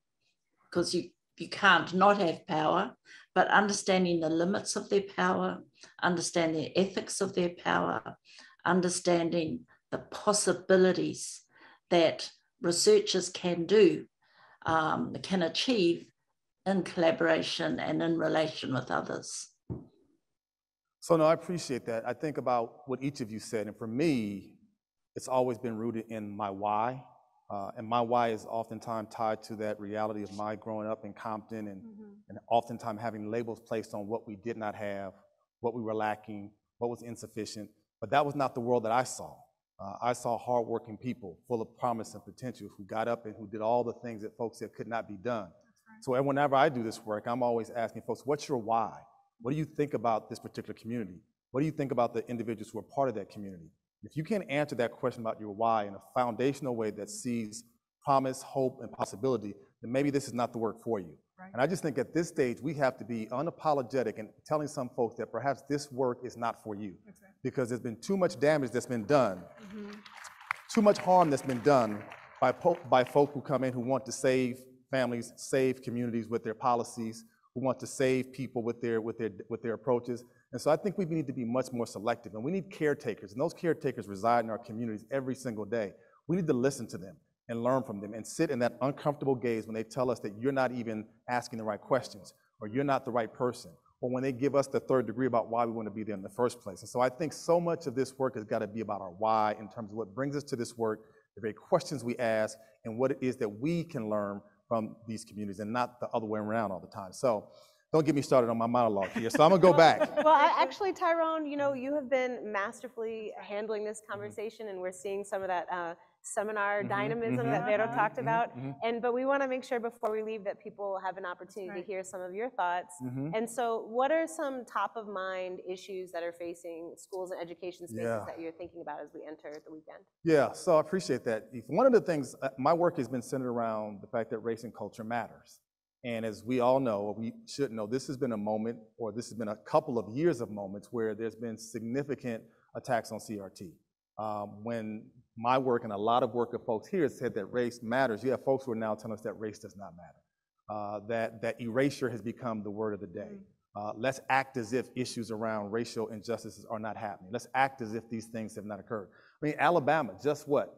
because you can't not have power, but understanding the limits of their power, understanding the ethics of their power, understanding the possibilities that researchers can do, can achieve in collaboration and in relation with others. So no, I appreciate that. I think about what each of you said, and for me, it's always been rooted in my why. And my why is oftentimes tied to that reality of my growing up in Compton and oftentimes having labels placed on what we did not have, what we were lacking, what was insufficient. But that was not the world that I saw. I saw hardworking people full of promise and potential who got up and who did all the things that folks said could not be done. Right. So whenever I do this work, I'm always asking folks, what's your why? What do you think about this particular community? What do you think about the individuals who are part of that community? If you can't answer that question about your why in a foundational way that sees promise, hope, and possibility, then maybe this is not the work for you. Right. And I just think at this stage, we have to be unapologetic in telling some folks that perhaps this work is not for you. Exactly. Because there's been too much damage that's been done, too much harm that's been done by folk who come in who want to save families, save communities with their policies, who want to save people with their approaches. And so I think we need to be much more selective, and we need caretakers, and those caretakers reside in our communities every single day. We need to listen to them and learn from them and sit in that uncomfortable gaze when they tell us that you're not even asking the right questions, or you're not the right person, or when they give us the third degree about why we want to be there in the first place. And so I think so much of this work has got to be about our why in terms of what brings us to this work, the very questions we ask, and what it is that we can learn from these communities, and not the other way around all the time. So don't get me started on my monologue here, so I'm gonna go back. Well, actually, Tyrone, you have been masterfully handling this conversation, and we're seeing some of that seminar dynamism that Vero talked about. But we want to make sure before we leave that people have an opportunity to hear some of your thoughts. And so what are some top of mind issues that are facing schools and education spaces that you're thinking about as we enter the weekend? Yeah, so I appreciate that. One of the things, my work has been centered around the fact that race and culture matters. And as we all know, or we should know, this has been a moment, or this has been a couple of years of moments where there's been significant attacks on CRT. When my work and a lot of work of folks here said that race matters, you have folks who are now telling us that race does not matter, that erasure has become the word of the day. Let's act as if issues around racial injustices are not happening. Let's act as if these things have not occurred. I mean, Alabama, just what?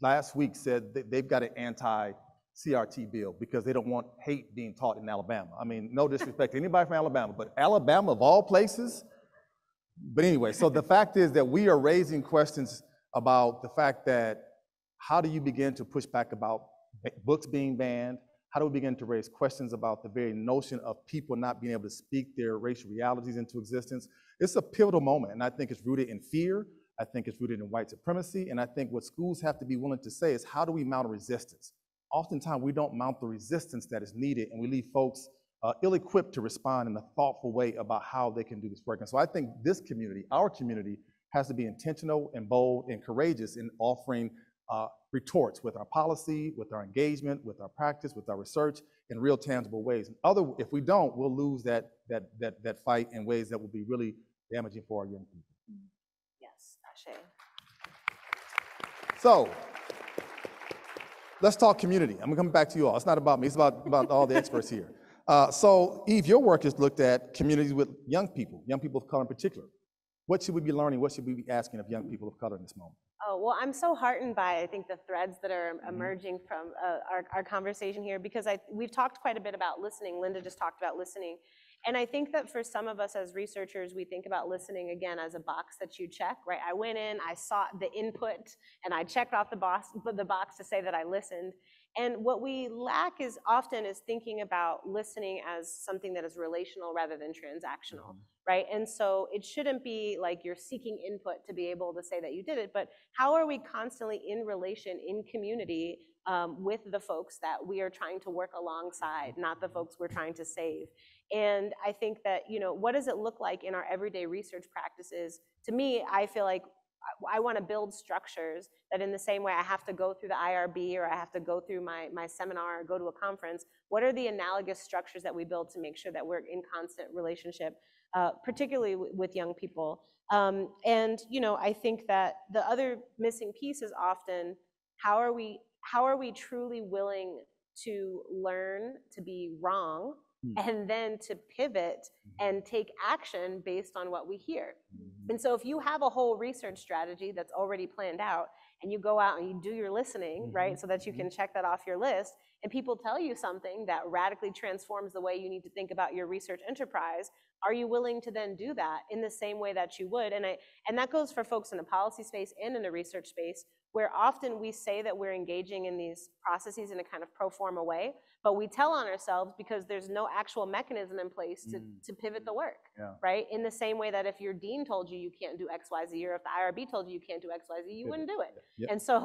Last week said that they've got an anti-CRT bill because they don't want hate being taught in Alabama. I mean, no disrespect to anybody from Alabama, but Alabama of all places? But anyway, so the fact is that we are raising questions about the fact that how do you begin to push back about books being banned? How do we begin to raise questions about the very notion of people not being able to speak their racial realities into existence? It's a pivotal moment, and I think it's rooted in fear. I think it's rooted in white supremacy, and I think what schools have to be willing to say is, how do we mount a resistance? Oftentimes, we don't mount the resistance that is needed, and we leave folks ill-equipped to respond in a thoughtful way about how they can do this work. And so I think this community, our community, has to be intentional and bold and courageous in offering retorts with our policy, with our engagement, with our practice, with our research in real tangible ways. And if we don't, we'll lose that fight in ways that will be really damaging for our young people. Yes, Ashe. So let's talk community. I'm coming back to you all. It's not about me, it's about all the experts here. So Eve, your work has looked at communities with young people of color in particular. What should we be learning? What should we be asking of young people of color in this moment? Oh, well, I'm so heartened by, I think, the threads that are emerging from our conversation here, because we've talked quite a bit about listening. Linda just talked about listening. And I think that for some of us as researchers, we think about listening, again, as a box that you check, right? I went in, I sought the input, and I checked off the box to say that I listened. And what we lack is often thinking about listening as something that is relational rather than transactional, right? And so it shouldn't be like you're seeking input to be able to say that you did it, but how are we constantly in relation, in community, with the folks that we are trying to work alongside, not the folks we're trying to save? And I think that, what does it look like in our everyday research practices? To me, I feel like I want to build structures that, in the same way I have to go through the IRB, or I have to go through my seminar, or go to a conference, what are the analogous structures that we build to make sure that we're in constant relationship, particularly with young people? And I think that the other missing piece is often, how are we truly willing to learn to be wrong, and then to pivot and take action based on what we hear? And so if you have a whole research strategy that's already planned out, and you go out and you do your listening, right, so that you can check that off your list, and people tell you something that radically transforms the way you need to think about your research enterprise, are you willing to then do that in the same way that you would? And that goes for folks in a policy space and in a research space, where often we say that we're engaging in these processes in a kind of pro forma way, but we tell on ourselves because there's no actual mechanism in place to pivot the work, right? In the same way that if your dean told you can't do X, Y, Z, or if the IRB told you can't do X, Y, Z, you wouldn't do it. And so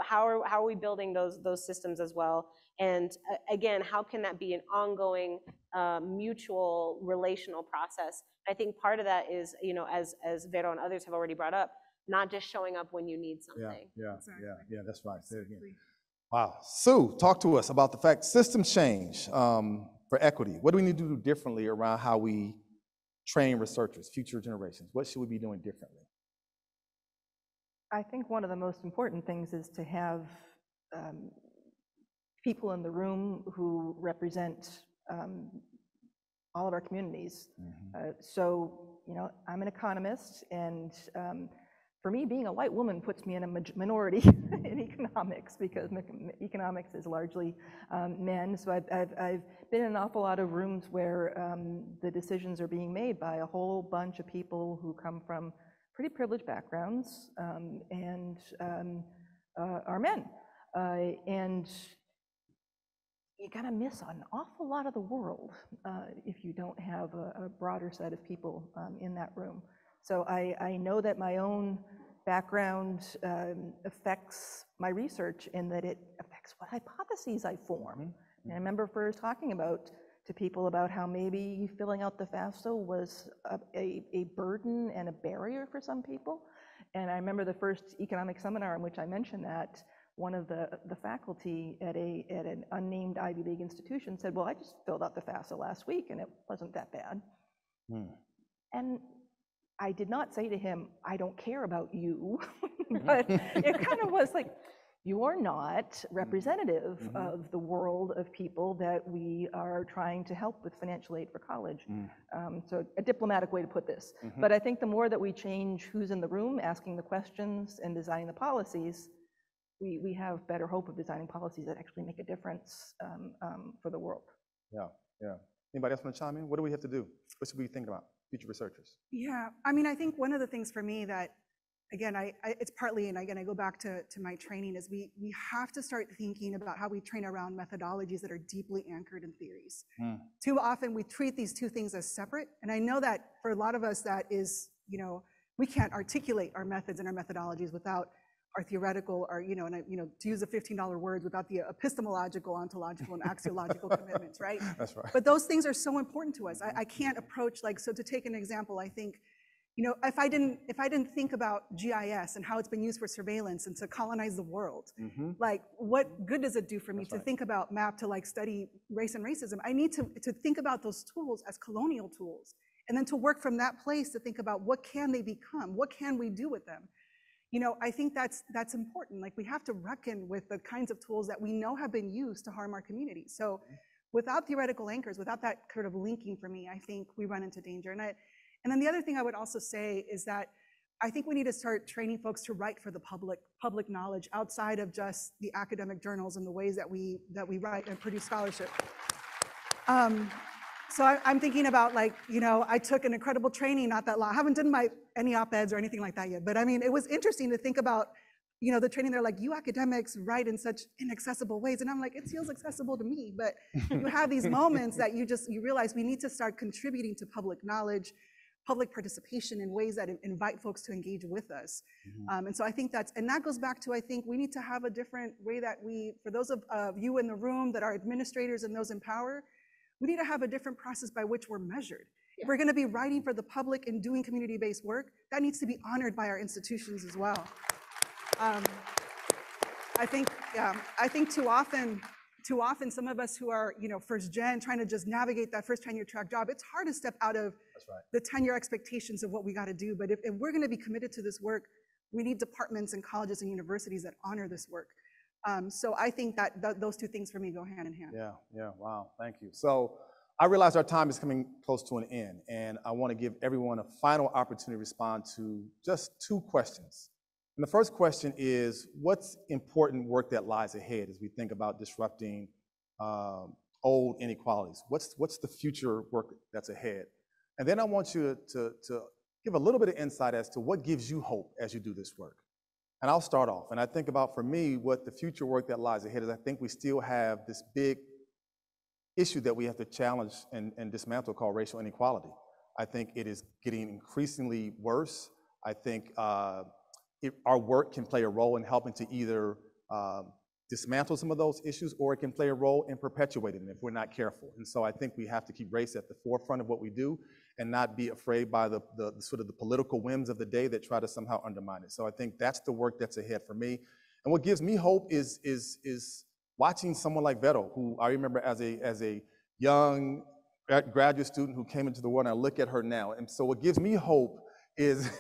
how are we building those systems as well? And again, how can that be an ongoing mutual relational process? I think part of that is, as Vero and others have already brought up, not just showing up when you need something. Yeah, that's right. Say it again. Wow. Sue, talk to us about the fact system change for equity. What do we need to do differently around how we train researchers, future generations? What should we be doing differently? I think one of the most important things is to have people in the room who represent all of our communities. So, I'm an economist, and for me, being a white woman puts me in a minority in economics, because economics is largely men. So I've been in an awful lot of rooms where the decisions are being made by a whole bunch of people who come from pretty privileged backgrounds and are men. And you gotta miss an awful lot of the world if you don't have a broader set of people in that room. So I know that my own background affects my research, in that it affects what hypotheses I form. And I remember first talking to people about how maybe filling out the FAFSA was a burden and a barrier for some people. And I remember the first economic seminar in which I mentioned that one of the faculty at an unnamed Ivy League institution said, well, I just filled out the FAFSA last week and it wasn't that bad. And I did not say to him, I don't care about you, but it kind of was like, you are not representative of the world of people that we are trying to help with financial aid for college. So a diplomatic way to put this. But I think the more that we change who's in the room, asking the questions and designing the policies, we have better hope of designing policies that actually make a difference for the world. Yeah, yeah. Anybody else want to chime in? What do we have to do? What should we think about, future researchers? Yeah, I mean, I think one of the things for me that, again, it's partly, and again, I go back to my training, is we have to start thinking about how we train around methodologies that are deeply anchored in theories. Too often we treat these two things as separate, and I know that for a lot of us that is, we can't articulate our methods and our methodologies without our theoretical, or, to use the $15 words, without the epistemological, ontological, and axiological commitments, right? That's right. But those things are so important to us. I can't approach, so to take an example, I think, if I didn't think about GIS and how it's been used for surveillance and to colonize the world, what good does it do for me to think about MAP to study race and racism? I need to think about those tools as colonial tools, and then to work from that place to think about what can they become, what can we do with them? I think that's important. We have to reckon with the kinds of tools that we know have been used to harm our community. So without theoretical anchors, without that kind of linking for me, I think we run into danger. And then the other thing I would also say is that I think we need to start training folks to write for the public knowledge outside of just the academic journals and the ways that we write and produce scholarship. So I'm thinking about I took an incredible training not that long. I haven't done any op-eds or anything like that yet, but I mean, it was interesting to think about, the training. They're like, you academics write in such inaccessible ways. And I'm like, it feels accessible to me, but you have these moments that you realize we need to start contributing to public knowledge, public participation in ways that invite folks to engage with us. And so I think that goes back to, I think we need to have a different way that for those of you in the room that are administrators and those in power, we need to have a different process by which we're measured. If we're gonna be writing for the public and doing community-based work, that needs to be honored by our institutions as well. I think too often some of us who are, first gen, trying to just navigate that first tenure track job, it's hard to step out of the tenure expectations of what we gotta do. But if we're gonna be committed to this work, we need departments and colleges and universities that honor this work. So I think that those two things for me go hand in hand. Yeah, wow, thank you. So I realize our time is coming close to an end, and I want to give everyone a final opportunity to respond to just two questions. And the first question is, what's important work that lies ahead as we think about disrupting old inequalities? What's the future work that's ahead? And then I want you to give a little bit of insight as to what gives you hope as you do this work. And I'll start off. And I think about, for me, what the future work that lies ahead is, I think we still have this big issue that we have to challenge and dismantle called racial inequality. I think it is getting increasingly worse. I think our work can play a role in helping to either dismantle some of those issues, or it can play a role in perpetuating them if we're not careful. And so I think we have to keep race at the forefront of what we do and not be afraid by the sort of the political whims of the day that try to somehow undermine it. So I think that's the work that's ahead for me. And what gives me hope is watching someone like Vero, who I remember as a young graduate student who came into the world, and I look at her now. And so what gives me hope is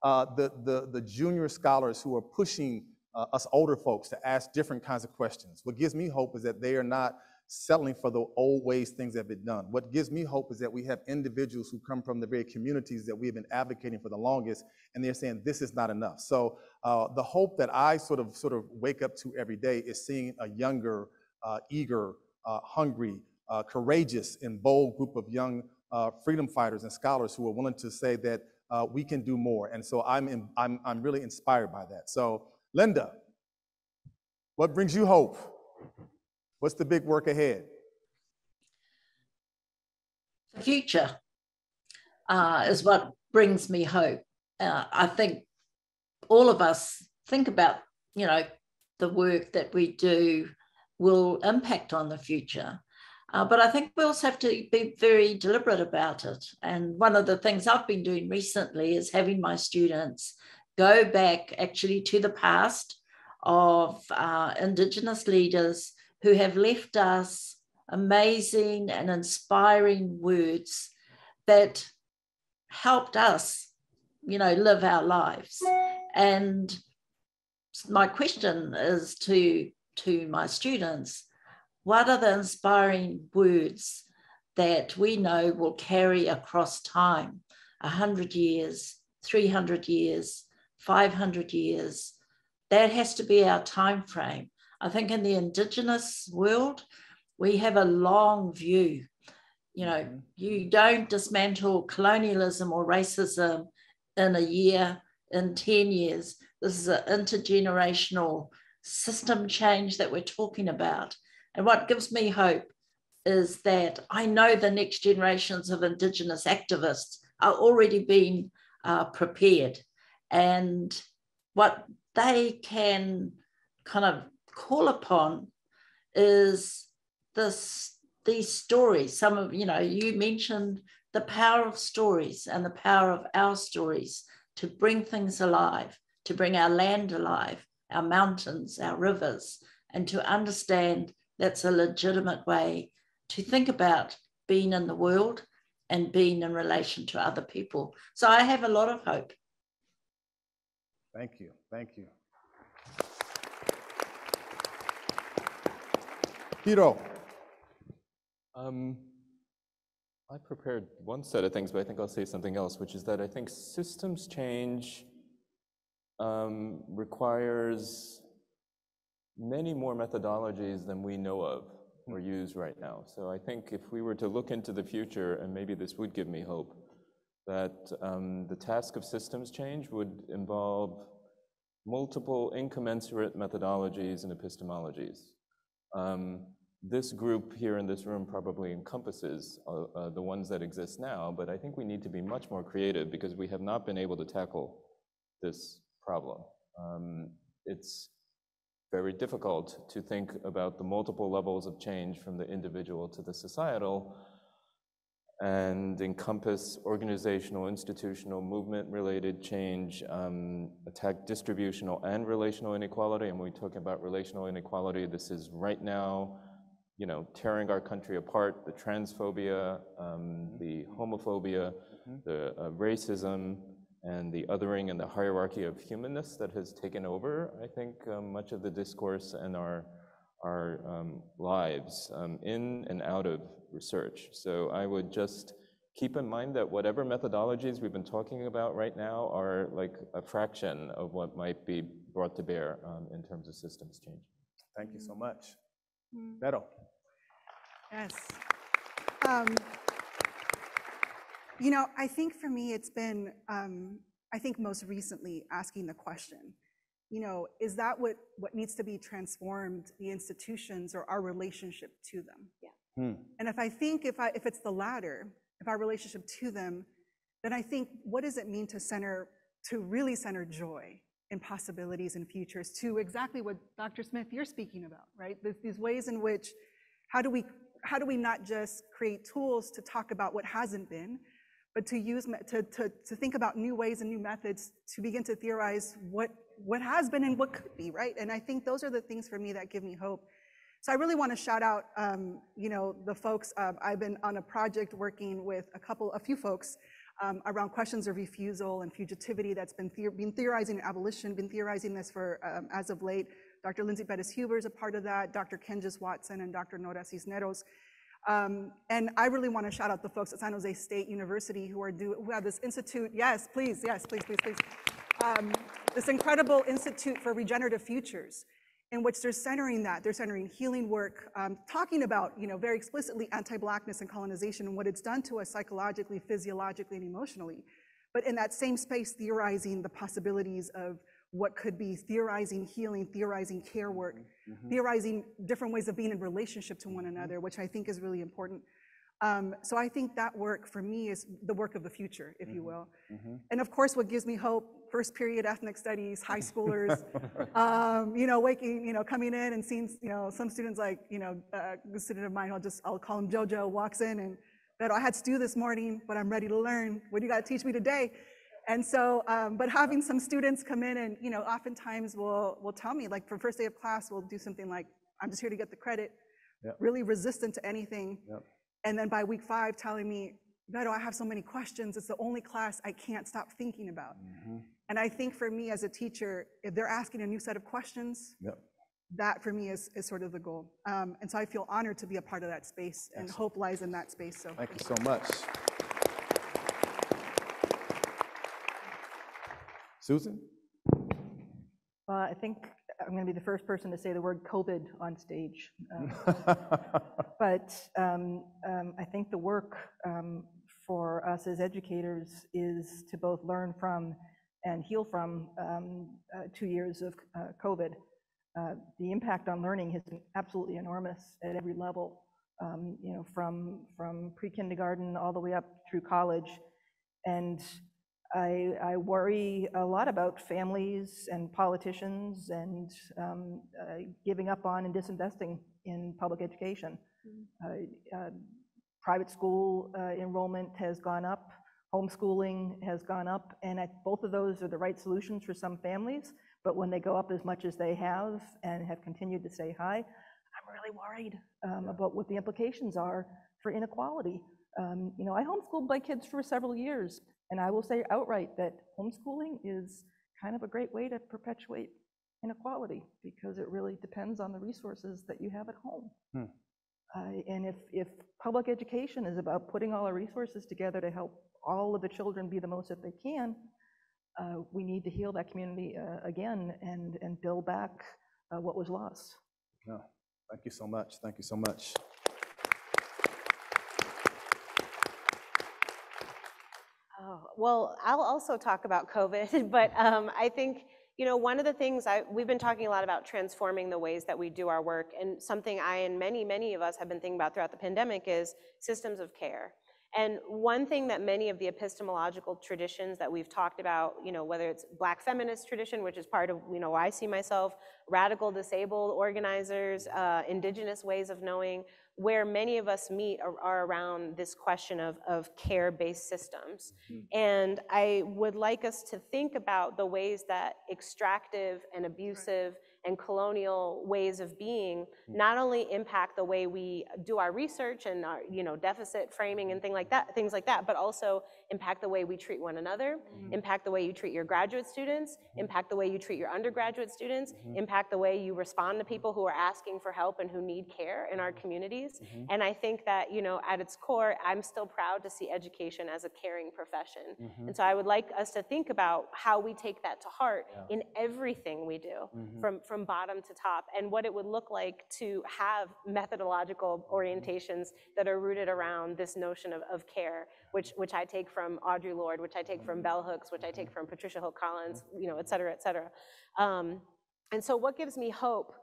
the junior scholars who are pushing us older folks to ask different kinds of questions. What gives me hope is that they are not settling for the old ways things have been done. What gives me hope is that we have individuals who come from the very communities that we have been advocating for the longest, and they're saying this is not enough. So the hope that I sort of wake up to every day is seeing a younger, eager, hungry, courageous, and bold group of young freedom fighters and scholars who are willing to say that we can do more. And so I'm really inspired by that. So Linda, what brings you hope? What's the big work ahead? The future is what brings me hope. I think all of us think about, the work that we do will impact on the future. But I think we also have to be very deliberate about it. And one of the things I've been doing recently is having my students go back actually to the past of Indigenous leaders who have left us amazing and inspiring words that helped us, live our lives. And my question is to my students, what are the inspiring words that we know will carry across time, 100 years, 300 years, 500 years? That has to be our time frame. I think in the Indigenous world, we have a long view. You don't dismantle colonialism or racism in a year, in 10 years. This is an intergenerational system change that we're talking about. And what gives me hope is that I know the next generations of Indigenous activists are already being prepared. And what they can kind of call upon is these stories. Some of, you mentioned the power of stories and the power of our stories to bring things alive, to bring our land alive, our mountains, our rivers, and to understand that's a legitimate way to think about being in the world and being in relation to other people. So I have a lot of hope. Thank you. Thank you. Hiro. I prepared one set of things, but I think I'll say something else, which is that I think systems change requires many more methodologies than we know of or use right now. So I think if we were to look into the future, and maybe this would give me hope, that the task of systems change would involve multiple incommensurate methodologies and epistemologies. This group here in this room probably encompasses the ones that exist now, but I think we need to be much more creative because we have not been able to tackle this problem. It's very difficult to think about the multiple levels of change from the individual to the societal and encompass organizational, institutional, movement-related change, attack distributional and relational inequality. And when we talk about relational inequality, this is right now, tearing our country apart, the transphobia, the homophobia, the racism, and the othering and the hierarchy of humanness that has taken over, I think, much of the discourse and our lives in and out of research. So I would just keep in mind that whatever methodologies we've been talking about right now are like a fraction of what might be brought to bear in terms of systems change. Thank you so much. Vero. Yes. I think for me, it's been, I think most recently asking the question, is that what needs to be transformed, the institutions or our relationship to them? Yeah. And if I think if it's the latter, if our relationship to them, then I think, what does it mean to really center joy and possibilities and futures, to exactly what Dr. Smith, you're speaking about, right? These ways in which, how do we not just create tools to talk about what hasn't been, but to use to think about new ways and new methods to begin to theorize what has been and what could be, right? And I think those are the things for me that give me hope. So I really want to shout out, the folks. I've been on a project working with a few folks around questions of refusal and fugitivity that's been theorizing in abolition, been theorizing this for as of late. Dr. Lindsay Bettis-Huber is a part of that, Dr. Kenjis Watson and Dr. Nora Cisneros. And I really want to shout out the folks at San Jose State University who have this institute. Yes, please, please. This incredible Institute for Regenerative Futures, in which they're centering healing work, talking about, very explicitly anti-Blackness and colonization and what it's done to us psychologically, physiologically, and emotionally. But in that same space, theorizing the possibilities of what could be, theorizing healing, theorizing care work, theorizing different ways of being in relationship to one another, which I think is really important. So I think that work for me is the work of the future, if you will. And of course, what gives me hope, first period ethnic studies, high schoolers, coming in and seeing, some students like, a student of mine, I'll call him Jojo, walks in and, I had stew this morning, but I'm ready to learn. What do you got to teach me today? And so, but having some students come in and, oftentimes will tell me, like for first day of class, we'll do something like, I'm just here to get the credit, really resistant to anything. And then by week 5 telling me, Beto, I have so many questions. It's the only class I can't stop thinking about. And I think for me as a teacher, if they're asking a new set of questions, that for me is sort of the goal. And so I feel honored to be a part of that space, and hope lies in that space. So thank you so much. Susan? I think I'm going to be the first person to say the word COVID on stage. But I think the work for us as educators is to both learn from and heal from 2 years of COVID. The impact on learning has been absolutely enormous at every level, from pre-kindergarten all the way up through college. And I worry a lot about families and politicians and giving up on and disinvesting in public education. Private school enrollment has gone up, homeschooling has gone up, and both of those are the right solutions for some families, but when they go up as much as they have and have continued to stay high, I'm really worried about what the implications are for inequality. I homeschooled my kids for several years, and I will say outright that homeschooling is kind of a great way to perpetuate inequality because it really depends on the resources that you have at home. And if public education is about putting all our resources together to help all of the children be the most that they can, we need to heal that community again and build back what was lost. No, thank you so much. Thank you so much. Oh, well, I'll also talk about COVID, but I think, one of the things we've been talking a lot about transforming the ways that we do our work, and something I and many of us have been thinking about throughout the pandemic is systems of care. And one thing that many of the epistemological traditions that we've talked about, whether it's Black feminist tradition, which is part of, where I see myself, radical disabled organizers, indigenous ways of knowing, where many of us meet are around this question of care-based systems. And I would like us to think about the ways that extractive and abusive and colonial ways of being not only impact the way we do our research and our, deficit framing and things like that, but also impact the way we treat one another, impact the way you treat your graduate students, impact the way you treat your undergraduate students, impact the way you respond to people who are asking for help and who need care in our communities. And I think that, at its core, I'm still proud to see education as a caring profession. And so I would like us to think about how we take that to heart in everything we do, from bottom to top, and what it would look like to have methodological orientations that are rooted around this notion of care, which I take from Audre Lorde, which I take from Bell Hooks, which I take from Patricia Hill Collins, et cetera, et cetera. And so what gives me hope?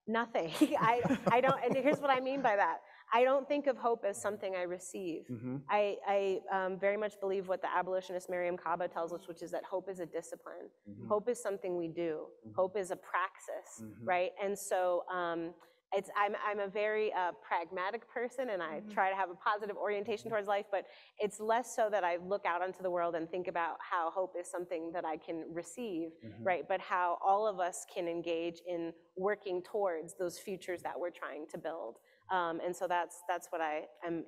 Nothing. I don't, and here's what I mean by that. I don't think of hope as something I receive. I very much believe what the abolitionist Mariam Kaba tells us, which is that hope is a discipline. Hope is something we do. Hope is a praxis, right? And so I'm a very pragmatic person, and I try to have a positive orientation towards life, but it's less so that I look out onto the world and think about how hope is something that I can receive, right? But how all of us can engage in working towards those futures that we're trying to build. And so that's what I am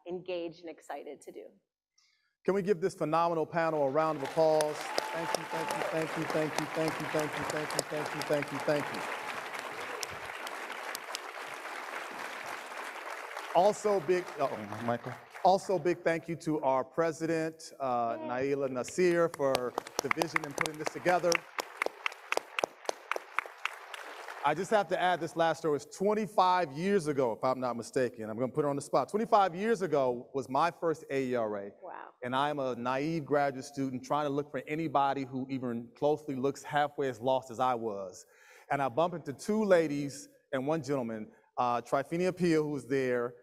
engaged and excited to do. Can we give this phenomenal panel a round of applause? Thank you, thank you, thank you, thank you, thank you, thank you, thank you, thank you, thank you, thank you. Also big, Michael. Also big thank you to our president, Naila Nasir, for the vision in putting this together. I just have to add this last story. It's 25 years ago, if I'm not mistaken. I'm going to put it on the spot. 25 years ago was my first AERA. Wow. And I'm a naive graduate student trying to look for anybody who even closely looks halfway as lost as I was. And I bump into two ladies and one gentleman, Trifenia Peel, who was there,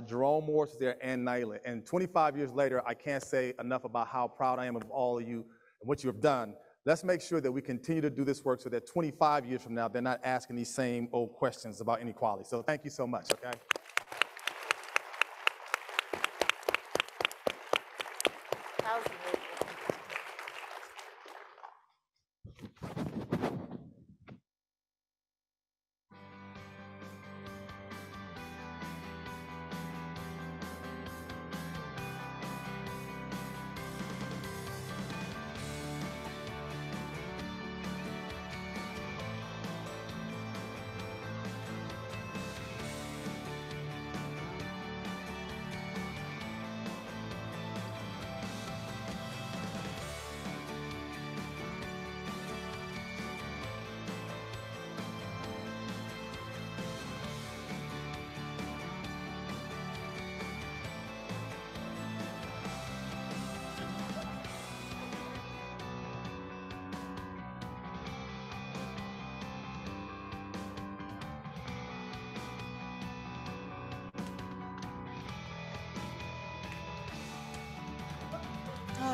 Jerome Morris was there, and Naila. And 25 years later, I can't say enough about how proud I am of all of you and what you have done. Let's make sure that we continue to do this work so that 25 years from now, they're not asking these same old questions about inequality. So thank you so much, okay? That was amazing.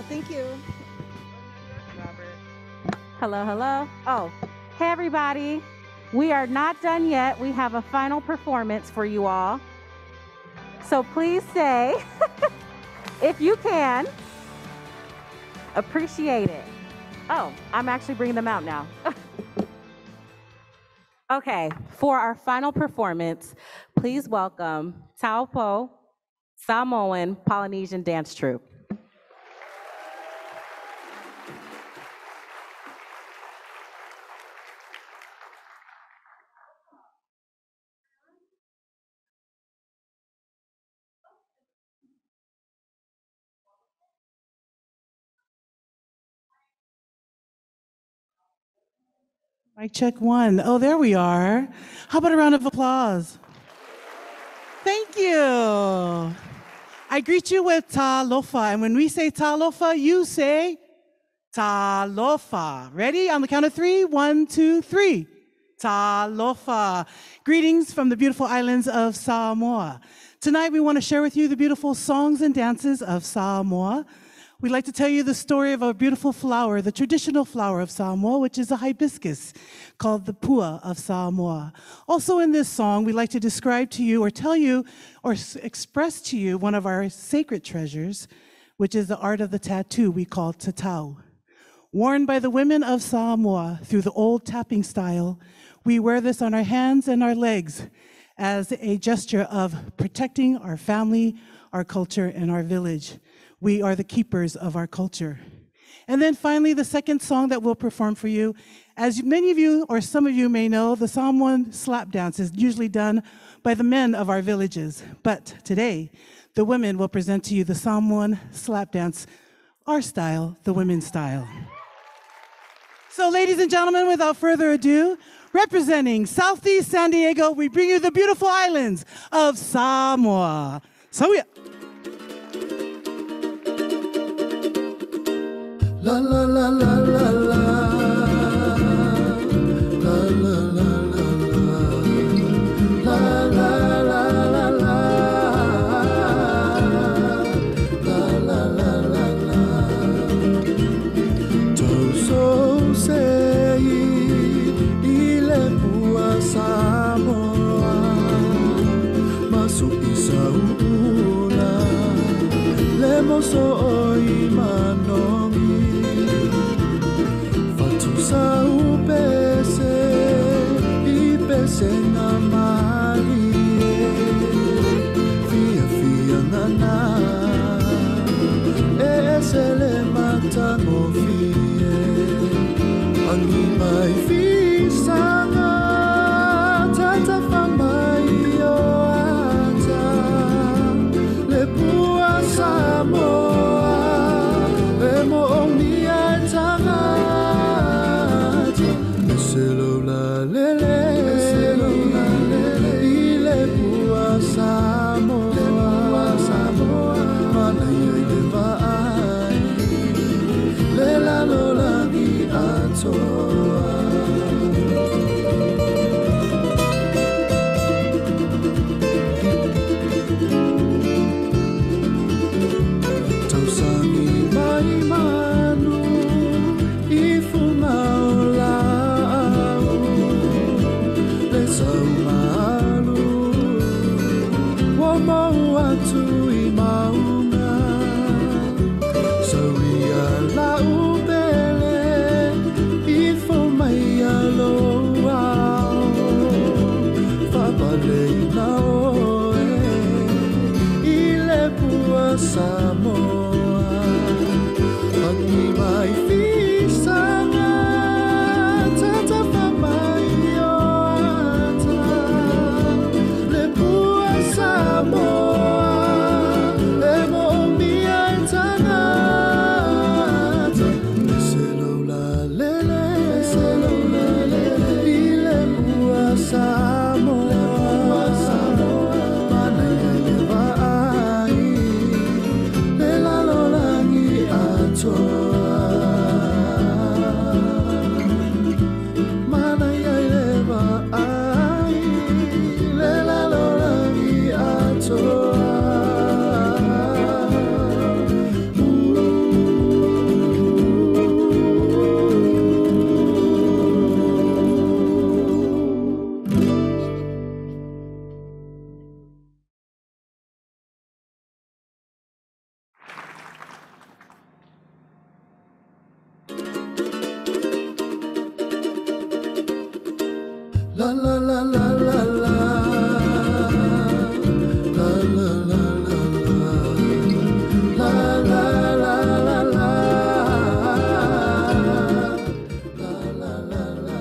Thank you. Hello, hello. Oh, hey everybody. We are not done yet. We have a final performance for you all. So please say, if you can, appreciate it. Oh, I'm actually bringing them out now. Okay, for our final performance, please welcome Taupo Samoan Polynesian Dance Troupe. Mic check one. Oh, there we are. How about a round of applause? Thank you. I greet you with talofa. And when we say talofa, you say talofa. Ready? On the count of three. 1, 2, 3. Talofa. Greetings from the beautiful islands of Samoa. Tonight we want to share with you the beautiful songs and dances of Samoa. We'd like to tell you the story of a beautiful flower, the traditional flower of Samoa, which is a hibiscus called the pua of Samoa. Also in this song, we'd like to describe to you or tell you or express to you one of our sacred treasures, which is the art of the tattoo we call tatau. Worn by the women of Samoa through the old tapping style, we wear this on our hands and our legs as a gesture of protecting our family, our culture, and our village. We are the keepers of our culture. And then finally, the second song that we'll perform for you, as many of you or some of you may know, the Samoan slap dance is usually done by the men of our villages. But today, the women will present to you the Samoan slap dance, our style, the women's style. So ladies and gentlemen, without further ado, representing Southeast San Diego, we bring you the beautiful islands of Samoa. So yeah. La la la la la la la la la la la la la la. Tau so sei ile pua Samoa masu isa una le moso oi mano sa upese ipese na malie fia fia nana esele matango fie ani mai fisanga tata famai o ata le pua Samoa e mo mi atanga Selola lele, ile pua Samoa, mana yele vai, lela lola ni atoa. Tausangi mai manu, ifuna tu i maunga Sauia la ubele Ifo mai aloa Whapale na oe Ile pua Samoa Aki mai fisanga Tata whamai o ata Le pua Samoa Toa La la la la la la. La la la la la. La la la la la. La la la la la.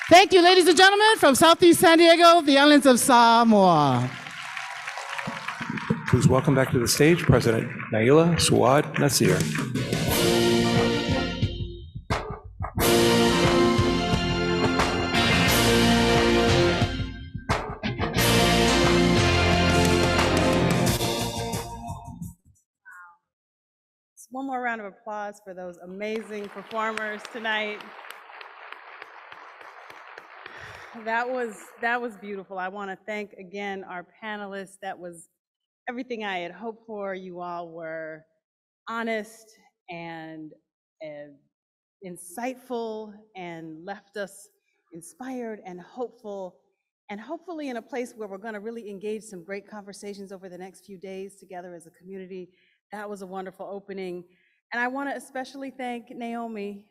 Thank you, ladies and gentlemen, from Southeast San Diego, the islands of Samoa. Please welcome back to the stage President Naila Suad Nasir. One more round of applause for those amazing performers tonight. That was beautiful. I want to thank again our panelists. That was everything I had hoped for. You all were honest and insightful and left us inspired and hopeful, and hopefully in a place where we're going to really engage some great conversations over the next few days together as a community. That was a wonderful opening. And I want to especially thank Naomi.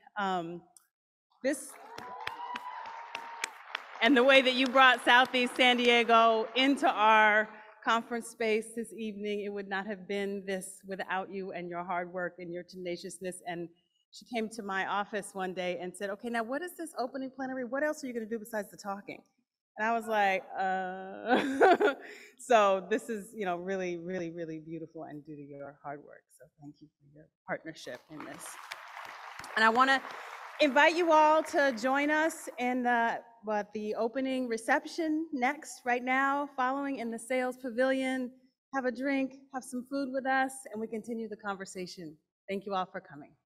And the way that you brought Southeast San Diego into our conference space this evening, it would not have been this without you and your hard work and your tenaciousness. And she came to my office one day and said, okay, now what is this opening plenary? What else are you gonna do besides the talking? And I was like, So this is, really, really, really beautiful and due to your hard work. So thank you for your partnership in this. And I wanna invite you all to join us in the opening reception next, right now, following in the sales pavilion. Have a drink, have some food with us, and we continue the conversation. Thank you all for coming.